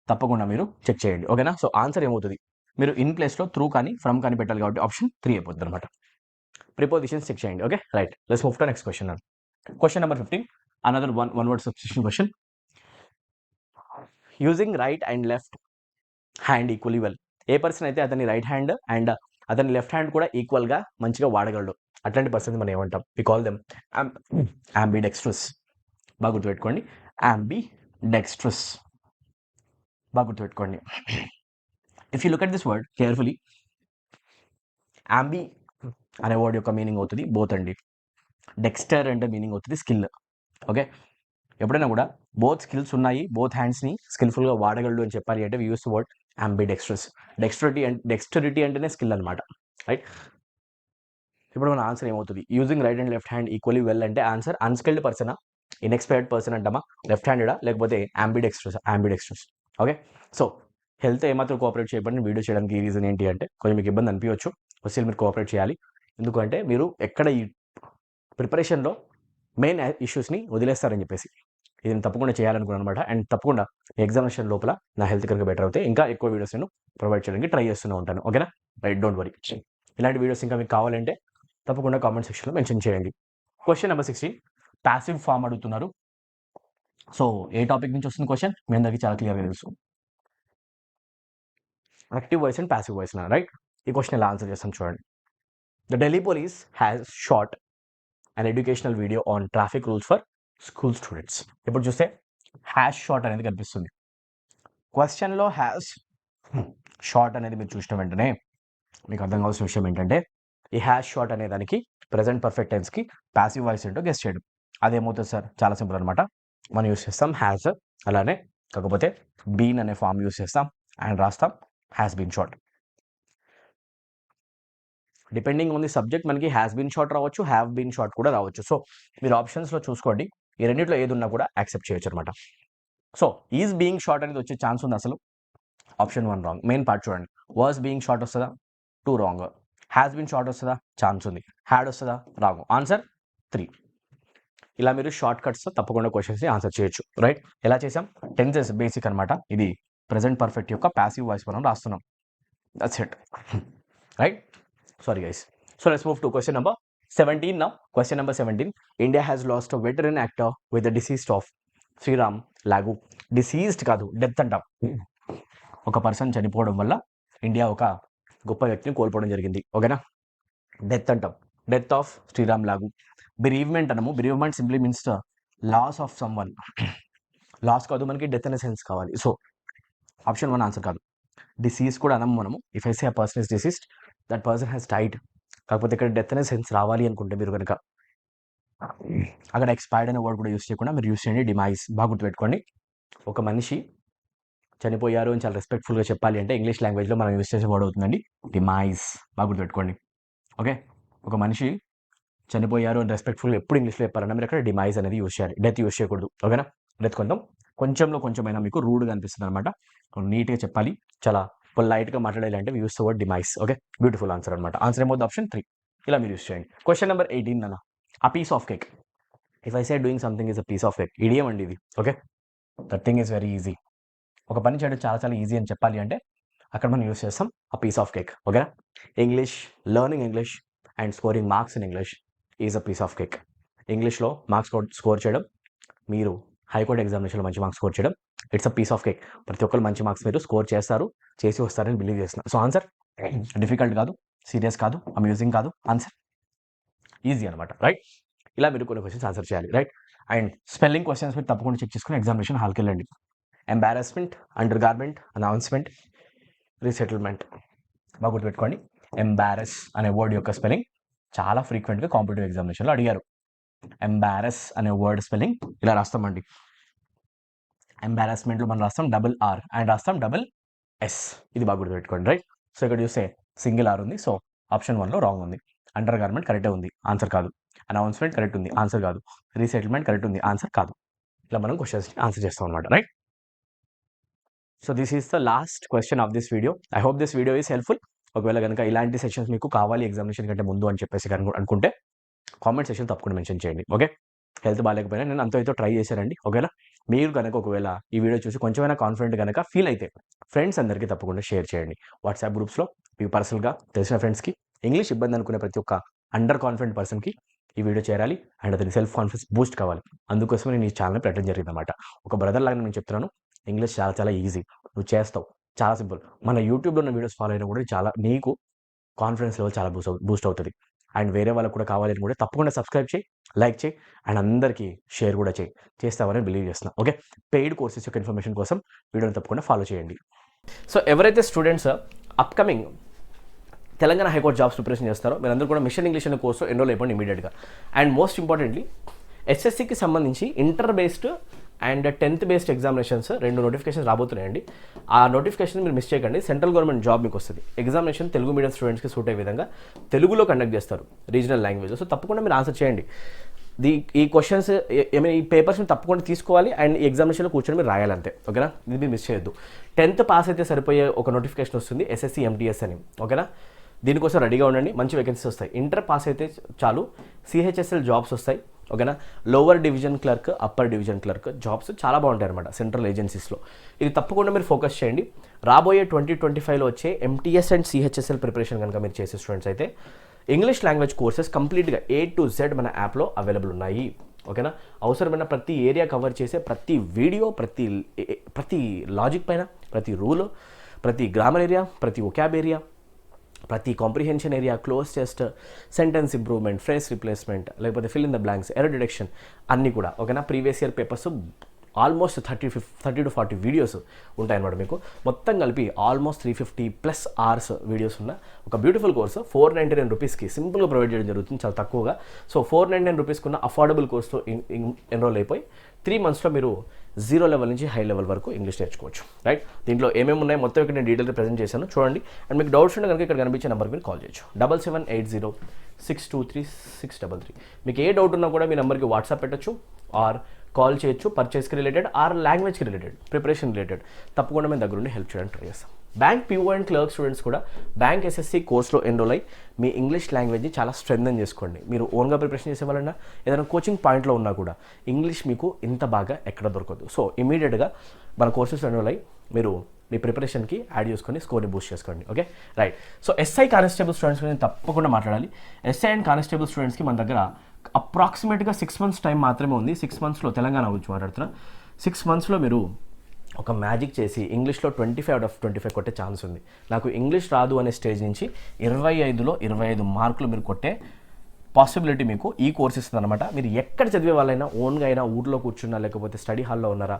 తప్పకుండా మీరు చెక్ చేయండి, ఓకేనా? సో ఆన్సర్ ఏమవుతుంది? మీరు ఇన్ ప్లేస్లో త్రూ కానీ ఫ్రమ్ కానీ పెట్టాలి కాబట్టి ఆప్షన్ 3 అయిపోతుంది అనమాట. ప్రిపోజిషన్స్ చెక్ చేయండి. Okay, right. Let's move to next question. Question number 15, another one word substitution question. Using right and left hand equally well. A person అయితే అతని రైట్ హ్యాండ్ అండ్ అతని లెఫ్ట్ హ్యాండ్ కూడా ఈక్వల్గా మంచిగా వాడగలడు, అట్లాంటి పర్సన్ మనం ఏమంటాం? We call them ambidextrous. బాగా గుర్తుపెట్టుకోండి, ambidextrous. బాగా గుర్తుపెట్టుకోండి. If you look at this word carefully, ambi అనే వర్డ్ యొక్క మీనింగ్ అవుతుంది బోత్ అండి. డెక్స్టర్ అంటే మీనింగ్ అవుతుంది స్కిల్. ఓకే, ఎప్పుడైనా కూడా బోత్ స్కిల్స్ ఉన్నాయి, బోత్ హ్యాండ్స్ని స్కిల్ఫుల్గా వాడగలడు అని చెప్పాలి అంటే వి యూస్ వర్డ్ అంబిడెక్స్ట్రస్. డెక్స్టరిటీ అంటేనే స్కిల్ అనమాట, రైట్? ఇప్పుడు మన ఆన్సర్ ఏమవుతుంది? Using right and left hand equally well అంటే ఆన్సర్ అన్స్కిల్డ్ పర్సనా, ఇన్ఎక్స్పర్ట్ పర్సన్ అంటామా, లెఫ్ట్ హ్యాండెడా, లేకపోతే అంబిడెక్స్ట్రస్? ఓకే. సో హెల్త్ ఏమాత్రం కోఆపరేట్ చేయబడి వీడియో చేయడానికి ఈ రీజన్ ఏంటి అంటే కొంచెం మీకు ఇబ్బంది అనిపించవచ్చు. స్టిల్ మీరు కోఆపరేట్ చేయాలి. ఎందుకంటే మీరు ఎక్కడ ఈ ప్రిపరేషన్‌లో మెయిన్ ఇష్యూస్‌ని వదిలేస్తారని చెప్పేసి. ఇది నేను తప్పకుండా చేయాలనుకున్నాను అనమాట. అండ్ తప్పకుండా ఎగ్జామినేషన్ లోపల నా హెల్త్ కనుక బెటర్ అవుతే ఇంకా ఎక్కువ వీడియోస్ నేను ప్రొవైడ్ చేయడానికి ట్రై చేస్తూనే ఉంటాను. ఓకేనా? Right, don't worry. ఇలాంటి వీడియోస్ ఇంకా మీకు కావాలంటే తప్పకుండా కామెంట్ సెక్షన్‌లో మెన్షన్ చేయండి. క్వెషన్ నెంబర్ 16 పాసివ్ ఫార్మ్ అడుగుతున్నారు. సో ఏ టాపిక్ నుంచి వస్తుంది క్వెషన్? మీ అందరికీ చాలా క్లియర్‌గా తెలుసు. Active voice and passive voice right? ఈ క్వెషన్ ఎలా ఆన్సర్ చేస్తాం చూడండి. The Delhi police has shot an educational video on traffic rules for school students. ఇప్పుడు చూస్తే హ్యాష్ షాట్ అనేది కనిపిస్తుంది. క్వశ్చన్లో హ్యాష్ షాట్ అనేది మీరు చూసిన వెంటనే మీకు అర్థం కావాల్సిన విషయం ఏంటంటే ఈ హ్యాష్ షాట్ అనే దానికి ప్రెజెంట్ పర్ఫెక్ట్ టెన్స్కి పాసివ్ వాయిస్ ఏంటో గెస్ చేయడం. అదేమవుతుంది సార్? చాలా సింపుల్ అనమాట. మనం యూస్ చేస్తాం హ్యాస్, అలానే కాకపోతే బీన్ అనే ఫామ్ యూస్ చేస్తాం అండ్ రాస్తాం has been shot. Depending on the subject మనకి హ్యాస్ బీన్ షాట్ రావచ్చు, హ్యావ్ బీన్ షాట్ కూడా రావచ్చు. సో మీరు ఆప్షన్స్లో చూసుకోండి, ఈ రెండింటిలో ఏది ఉన్నా కూడా యాక్సెప్ట్ చేయొచ్చు అనమాట. సో ఈజ్ బీయింగ్ షాట్ అనేది వచ్చే ఛాన్స్ ఉంది అసలు. Option 1 wrong. మెయిన్ పార్ట్ చూడండి. వాజ్ బీయింగ్ షాట్ వస్తుందా? 2 రాంగ్. హ్యాస్ బీన్ షాట్ వస్తుందా? ఛాన్స్ ఉంది. హ్యాడ్ వస్తుందా? రాంగ్. ఆన్సర్ 3. ఇలా మీరు షార్ట్ కట్స్తో తప్పకుండా క్వశ్చన్స్ని ఆన్సర్ చేయొచ్చు. రైట్? ఎలా చేసాం? టెన్సెస్ బేసిక్ అనమాట. ఇది ప్రెజెంట్ పర్ఫెక్ట్ యొక్క ప్యాసివ్ వాయిస్ మనం రాస్తున్నాం. That's it. Right? Sorry guys. So let's move to question number 17 now. Question number 17. India has lost a veteran actor with the deceased of Sriram Lagu. Deceased కాదు, death అంటాం. ఒక person చనిపోవడం వల్ల India ఒక గొప్ప వ్యక్తిని కోల్పోవడం జరిగింది. ఓకేనా? డెత్ అంటాం. Death of Shreeram Lagoo. Bereavement అనము. Bereavement simply means the loss of someone. Loss కాదు, మనకి డెత్ అనే సెన్స్ కావాలి. సో ఆప్షన్ 1 ఆన్సర్ కాదు. డిసీజ్ కూడా అనము మనము. If I say a person is deceased, that person has died. కాకపోతే ఇక్కడ డెత్ అనే సెన్స్ రావాలి అనుకుంటే మీరు కనుక అక్కడ ఎక్స్పైర్డ్ అనే వర్డ్ కూడా యూస్ చేయకుండా మీరు యూస్ చేయండి డిమైజ్. బాగా గుర్తుపెట్టుకోండి. ఒక మనిషి చనిపోయారు అని చాలా రెస్పెక్ట్ఫుల్గా చెప్పాలి అంటే ఇంగ్లీష్ లాంగ్వేజ్లో మనం యూస్ చేసే వర్డ్ అవుతుందండి డిమైజ్. బాగా గుర్తుపెట్టుకోండి. ఓకే? ఒక మనిషి చనిపోయారు అని రెస్పెక్ట్ఫుల్గా ఎప్పుడు ఇంగ్లీష్లో చెప్పాలన్నా మీరు అక్కడ డిమైజ్ అనేది యూస్ చేయాలి. డెత్ యూస్ చేయకూడదు. ఓకేనా? డెత్ కొంచెమైనా మీకు రూడ్గా అనిపిస్తుంది అనమాట. నీట్గా చెప్పాలి, చాలా పొలైట్గా మాట్లాడాలి అంటే use the word demise. Okay? Beautiful answer అనమాట. ఆన్సర్ ఏమవుతుంది? ఆప్షన్ 3. ఇలా మీరు యూస్ చేయండి. క్వశ్చన్ నెంబర్ 18 అన్న. A piece of cake. If I say doing something is a piece of cake, idiom అండి ఇది. Okay? That thing is very easy. ఒక పని చేయడం చాలా ఈజీ అని చెప్పాలి అంటే అక్కడ మనం యూస్ చేస్తాం అ పీస్ ఆఫ్ కేక్. ఓకేనా? English, learning English and scoring marks in English is a piece of cake. ఇంగ్లీష్లో మార్క్స్ స్కోర్ చేయడం, మీరు హైకోర్టు ఎగ్జామినేషన్లో మంచి మార్క్స్ స్కోర్ చేయడం, it's a piece of cake. ప్రతి ఒక్కరు మంచి మార్క్స్ మీరు స్కోర్ చేసి వస్తారని బిలీవ్ చేస్తున్నారు. సో ఆన్సర్ డిఫికల్ట్ కాదు, సీరియస్ కాదు, అమ్యూజింగ్ కాదు. ఆన్సర్ ఈజీ అనమాట. రైట్? ఇలా మీరు కొన్ని క్వశ్చన్స్ ఆన్సర్ చేయాలి. రైట్? అండ్ స్పెల్లింగ్ క్వశ్చన్స్ మీరు తప్పకుండా చెక్ చేసుకుని ఎగ్జామినేషన్ హాల్కి వెళ్ళండి. Embarrassment, under garment, announcement, resettlement. బాగా గుర్తుపెట్టుకోండి. ఎంబారస్ అనే వర్డ్ యొక్క స్పెల్లింగ్ చాలా ఫ్రీక్వెంట్గా కాంపిటేటివ్ ఎగ్జామినేషన్లో అడిగారు. ఎంబారస్ అనే వర్డ్ స్పెల్లింగ్ ఇలా రాస్తామండి. ఎంబారాస్మెంట్లో మనం రాస్తాం R అండ్ రాస్తాం S. ఇది బాగా గుర్తుపెట్టుకోండి. రైట్? సో ఇక్కడ చూస్తే సింగిల్ R ఉంది. సో ఆప్షన్ 1లో రాంగ్ ఉంది. అండర్ గార్మెంట్ కరెక్టే ఉంది. ఆన్సర్ కాదు. అనౌన్స్మెంట్ కరెక్ట్ ఉంది. ఆన్సర్ కాదు. రీసెటిల్మెంట్ కరెక్ట్ ఉంది. ఆన్సర్ కాదు. ఇలా మనం క్వశ్చన్స్ ఆన్సర్ చేస్తాం అనమాట. Right? So this is the last question of this video. I hope this video is helpful. ఒకవేళ కనుక ఇలాంటి సెషన్స్ మీకు కావాలి ఎగ్జామినేషన్ కంటే ముందు అని చెప్పేసి అనుకుంటే కామెంట్ సెక్షన్ తప్పకుండా మెన్షన్ చేయండి. ఓకే? హెల్త్ బాగాలేకపోయినా నేను అంతో ట్రై చేశానండి. ఓకేనా? మీరు కనుక ఒకవేళ ఈ వీడియో చూసి కొంచెమైనా కాన్ఫిడెంట్ కనుక ఫీల్ అయితే ఫ్రెండ్స్ అందరికీ తప్పకుండా షేర్ చేయండి. వాట్సాప్ గ్రూప్స్లో మీకు పర్సనల్గా తెలిసిన ఫ్రెండ్స్కి, ఇంగ్లీష్ ఇబ్బంది అనుకునే ప్రతి ఒక్క అండర్ కాన్ఫిడెంట్ పర్సన్కి ఈ వీడియో చేరాలి అండ్ అతని సెల్ఫ్ కాన్ఫిడెన్స్ బూస్ట్ కావాలి. అందుకోసమే నేను ఈ ఛానల్ పెట్టడం జరిగిందన్నమాట. ఒక బ్రదర్ లాగా నేను చెప్తున్నాను, ఇంగ్లీష్ చాలా ఈజీ, నువ్వు చేస్తావు, చాలా సింపుల్. మన యూట్యూబ్లో ఉన్న వీడియోస్ ఫాలో అయినా కూడా చాలా నీకు కాన్ఫిడెన్స్ లెవెల్ చాలా బూస్ట్ అవుతుంది. అండ్ వేరే వాళ్ళకు కూడా కావాలని కూడా తప్పకుండా సబ్స్క్రైబ్ చేయి, లైక్ చేయి అండ్ అందరికీ షేర్ కూడా చేస్తామని బిలీవ్ చేస్తున్నా. ఓకే? పెయిడ్ కోర్సెస్ యొక్క ఇన్ఫర్మేషన్ కోసం వీడియోని తప్పకుండా ఫాలో చేయండి. సో ఎవరైతే students upcoming Telangana high court jobs preparation చేస్తారో మీరందరూ కూడా మిషన్ ఇంగ్లీష్ అనే కోర్సు ఎన్రోల్ అయిపోండి ఇమీడియట్గా. అండ్ మోస్ట్ ఇంపార్టెంట్లీ ఎస్ఎస్సికి సంబంధించి inter based and 10th based examinations 2 notifications రాబోతున్నాయండి. ఆ నోటిఫికేషన్ మీరు మిస్ చేయకండి. సెంట్రల్ గవర్నమెంట్ జాబ్ మీకు వస్తుంది. ఎగ్జామినేషన్ తెలుగు మీడియం స్టూడెంట్స్కి సూట్ అయ్యే విధంగా తెలుగులో కండక్ట్ చేస్తారు, రీజనల్ లాంగ్వేజ్. సో తప్పకుండా మీరు ఆన్సర్ చేయండి. ఈ క్వశ్చన్స్ ఏమైనా ఈ పేపర్స్ని తప్పకుండా తీసుకోవాలి అండ్ ఈ ఎగ్జామినేషన్లో కూర్చొని మీరు రాయాలంతే, ఓకేనా? ఇది మీరు మిస్ చేయొద్దు. 10th పాస్ అయితే సరిపోయే ఒక నోటిఫికేషన్ వస్తుంది, SSC MTS అని, ఓకేనా? దీనికోసం రెడీగా ఉండండి, మంచి వేకెన్సీస్ వస్తాయి. ఇంటర్ పాస్ అయితే చాలు, CHSL జాబ్స్ వస్తాయి, ఓకేనా? Lower division clerk, upper division clerk jobs చాలా బాగుంటాయి అనమాట సెంట్రల్ ఏజెన్సీస్లో. ఇది తప్పకుండా మీరు ఫోకస్ చేయండి. రాబోయే 2025లో వచ్చే MTS అండ్ CHSL ప్రిపరేషన్ కనుక మీరు చేసే స్టూడెంట్స్ అయితే ఇంగ్లీష్ లాంగ్వేజ్ కోర్సెస్ కంప్లీట్గా A to Z మన యాప్లో అవైలబుల్ ఉన్నాయి, ఓకేనా? అవసరమైన ప్రతి ఏరియా కవర్ చేసే ప్రతి వీడియో, ప్రతి లాజిక్ పైన, ప్రతి రూల్, ప్రతి గ్రామర్ ఏరియా, ప్రతి ఒకాబ్ ఏరియా, ప్రతి comprehension area, close test, sentence improvement, phrase replacement, లేకపోతే fill in the blanks, error detection అన్నీ కూడా, ఓకేనా? Previous year papers almost 30 to 40 videos ఉంటాయన్నమాట. మీకు మొత్తం కలిపి ఆల్మోస్ట్ 350+ అవర్స్ వీడియోస్ ఉన్న ఒక బ్యూటిఫుల్ కోర్సు 499 రూపీస్కి సింపుల్గా ప్రొవైడ్ చేయడం జరుగుతుంది, చాలా తక్కువగా. సో 499 రూపీస్కి ఉన్న అఫోర్డబుల్ కోర్సులో ఎన్రోల్ అయిపోయి 3 monthsలో మీరు 0 లెవెల్ నుంచి హై లెవెల్ వరకు ఇంగ్లీష్ నేర్చుకోవచ్చు, రైట్? దీంట్లో ఏమేమి ఉన్నాయి మొత్తం ఇక్కడ నేను డీటెయిల్గా ప్రజెంట్ చేశాను, చూడండి. అండ్ మీకు డౌట్స్ ఉంటే కనుక ఇక్కడ కనిపించే నెంబర్కి మీరు కాల్ చేయొచ్చు, 7780623633. మీకు ఏ డౌట్ ఉన్నా కూడా మీ నెంబర్కి వాట్సాప్ పెట్టచ్చు ఆర్ కాల్ చేయొచ్చు, పర్చేస్కి రిలేటెడ్ ఆర్ లాంగ్వేజ్కి రిలేటెడ్, ప్రిపరేషన్ రిలేటెడ్. తప్పకుండా మేము దగ్గరుండి హెల్ప్ చేయడానికి ట్రై చేస్తాం. Bank PO and clerk students కూడా బ్యాంక్ SSC కోర్స్లో ఎన్రోల్ అయ్యి మీ ఇంగ్లీష్ లాంగ్వేజ్ని చాలా స్ట్రెంథన్ చేసుకోండి. మీరు ఓన్గా ప్రిపరేషన్ చేసే వాళ్ళన్నా ఏదైనా కోచింగ్ పాయింట్లో ఉన్నా కూడా ఇంగ్లీష్ మీకు ఇంత బాగా ఎక్కడ దొరకదు. సో ఇమీడియట్గా మన కోర్సెస్ ఎన్రోల్ అయ్యి మీరు మీ ప్రిపరేషన్కి యాడ్ చేసుకొని స్కోర్ని బూస్ట్ చేసుకోండి, okay, right? So SI constable students గురించి తప్పకుండా మాట్లాడాలి. SI అండ్ కానిస్టేబుల్ స్టూడెంట్స్కి మన దగ్గర అప్రాక్సిమేట్గా 6 months టైం మాత్రమే ఉంది. 6 monthsలో తెలంగాణ గురించి మాట్లాడుతున్నా. 6 monthsలో మీరు ఒక మ్యాజిక్ చేసి ఇంగ్లీష్లో 25 out of 25 కొట్టే ఛాన్స్ ఉంది. నాకు ఇంగ్లీష్ రాదు అనే స్టేజ్ నుంచి 25లో 25 మార్కులు మీరు కొట్టే పాసిబిలిటీ మీకు ఈ కోర్స్ ఇస్తుంది అనమాట. మీరు ఎక్కడ చదివే వాళ్ళైనా, ఓన్గా అయినా, ఊర్లో కూర్చున్నా, లేకపోతే స్టడీ హాల్లో ఉన్నారా,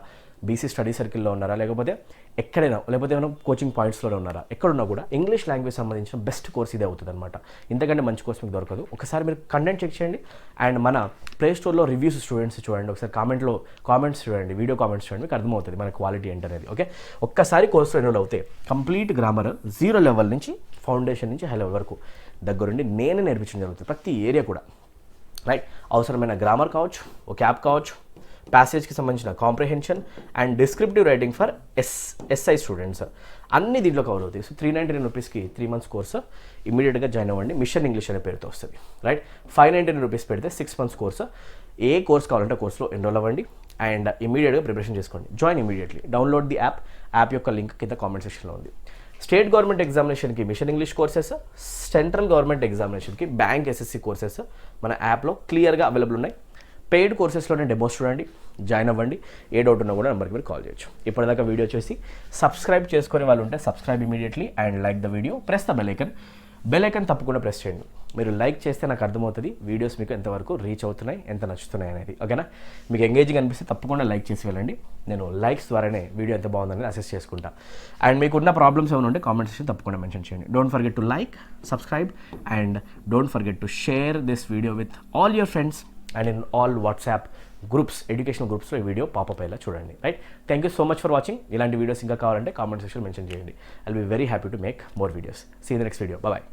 BC స్టడీ సర్కిల్లో ఉన్నారా, లేకపోతే ఎక్కడైనా, లేకపోతే ఏమైనా కోచింగ్ పాయింట్స్లో ఉన్నారా, ఎక్కడున్నా కూడా ఇంగ్లీష్ లాంగ్వేజ్ సంబంధించిన బెస్ట్ కోర్స్ ఇదే అవుతుంది అనమాట. ఇంతకంటే మంచి కోర్స్ మీకు దొరకదు. ఒకసారి మీరు కంటెంట్ చెక్ చేయండి అండ్ మన ప్లే స్టోర్లో రివ్యూస్ స్టూడెంట్స్ చూడండి, ఒకసారి కామెంట్స్ చూడండి, వీడియో కామెంట్స్ చూడండి, మీకు అర్థమవుతుంది మన క్వాలిటీ ఏంటనేది, ఓకే? ఒక్కసారి కోర్సులో ఎన్రోల్ అవుతే కంప్లీట్ గ్రామర్ 0 లెవెల్ నుంచి ఫౌండేషన్ నుంచి హై లెవెల్ వరకు దగ్గరుండి నేనే నేర్పించడం జరుగుతుంది, ప్రతి ఏరియా కూడా, రైట్? అవసరమైన గ్రామర్ కావచ్చు, ఒకాబ్ కావచ్చు, ప్యాసేజ్కి సంబంధించిన comprehension and descriptive writing for SI students అన్ని దీంట్లో కవర్ అవుతాయి. సో 399 రూపీస్కి 3 months కోర్సు ఇమీడియట్గా జాయిన్ అవ్వండి. మిషన్ ఇంగ్లీష్ అనే పేరుతో వస్తుంది, రైట్? 599 రూపీస్ పెడితే 6 months కోర్సు. ఏ కోర్స్ కావాలంటే కోర్సులో ఎన్రోల్ అవ్వండి అండ్ ఇమీడియట్గా ప్రిపరేషన్ చేసుకోండి. Join immediately, download the app యొక్క లింక్ కింద కామెంట్ సెక్షన్లో ఉంది. స్టేట్ గవర్నమెంట్ ఎగ్జామినేషన్కి mission English courses, central government ఎగ్జామినేషన్కి బ్యాంక్ SSC కోర్సెస్ మన యాప్లో క్లియర్గా అవైలబుల్ ఉన్నాయి. పెయిడ్ కోర్సెస్లోనే డెమోస్ చూడండి, జాయిన్ అవ్వండి. ఏ డౌట్ ఉన్నా కూడా నెంబర్కి మీరు కాల్ చేయొచ్చు. ఇప్పటిదాకా వీడియో చేసి సబ్స్క్రైబ్ చేసుకునే వాళ్ళు ఉంటే subscribe immediately and like the video, press the bell icon తప్పకుండా ప్రెస్ చేయండి. మీరు లైక్ చేస్తే నాకు అర్థమవుతుంది వీడియోస్ మీకు ఎంతవరకు రీచ్ అవుతున్నాయి, ఎంత నచ్చుతున్నాయి అనేది, ఓకేనా? మీకు ఎంగేజింగ్ అనిపిస్తే తప్పకుండా లైక్ చేసి వెళ్ళండి. నేను లైక్స్ ద్వారానే వీడియో ఎంత బాగుందని అసెస్ చేసుకుంటా. అండ్ మీకున్న ప్రాబ్లమ్స్ ఏమైనా ఉంటే కామెంట్ సెక్షన్ తప్పకుండా మెన్షన్ చేయండి. Don't forget to like, subscribe and don't forget to share this video with all your friends and in all WhatsApp groups, educational గ్రూప్స్లో ఈ వీడియో పాపప్ అయ్యేలా చూడండి, right? Thank you so much for watching. ఇలాంటి videos ఇంకా కావాలంటే comment section mention చేయండి. I'll be very happy to make more videos. See in the next video. Bye.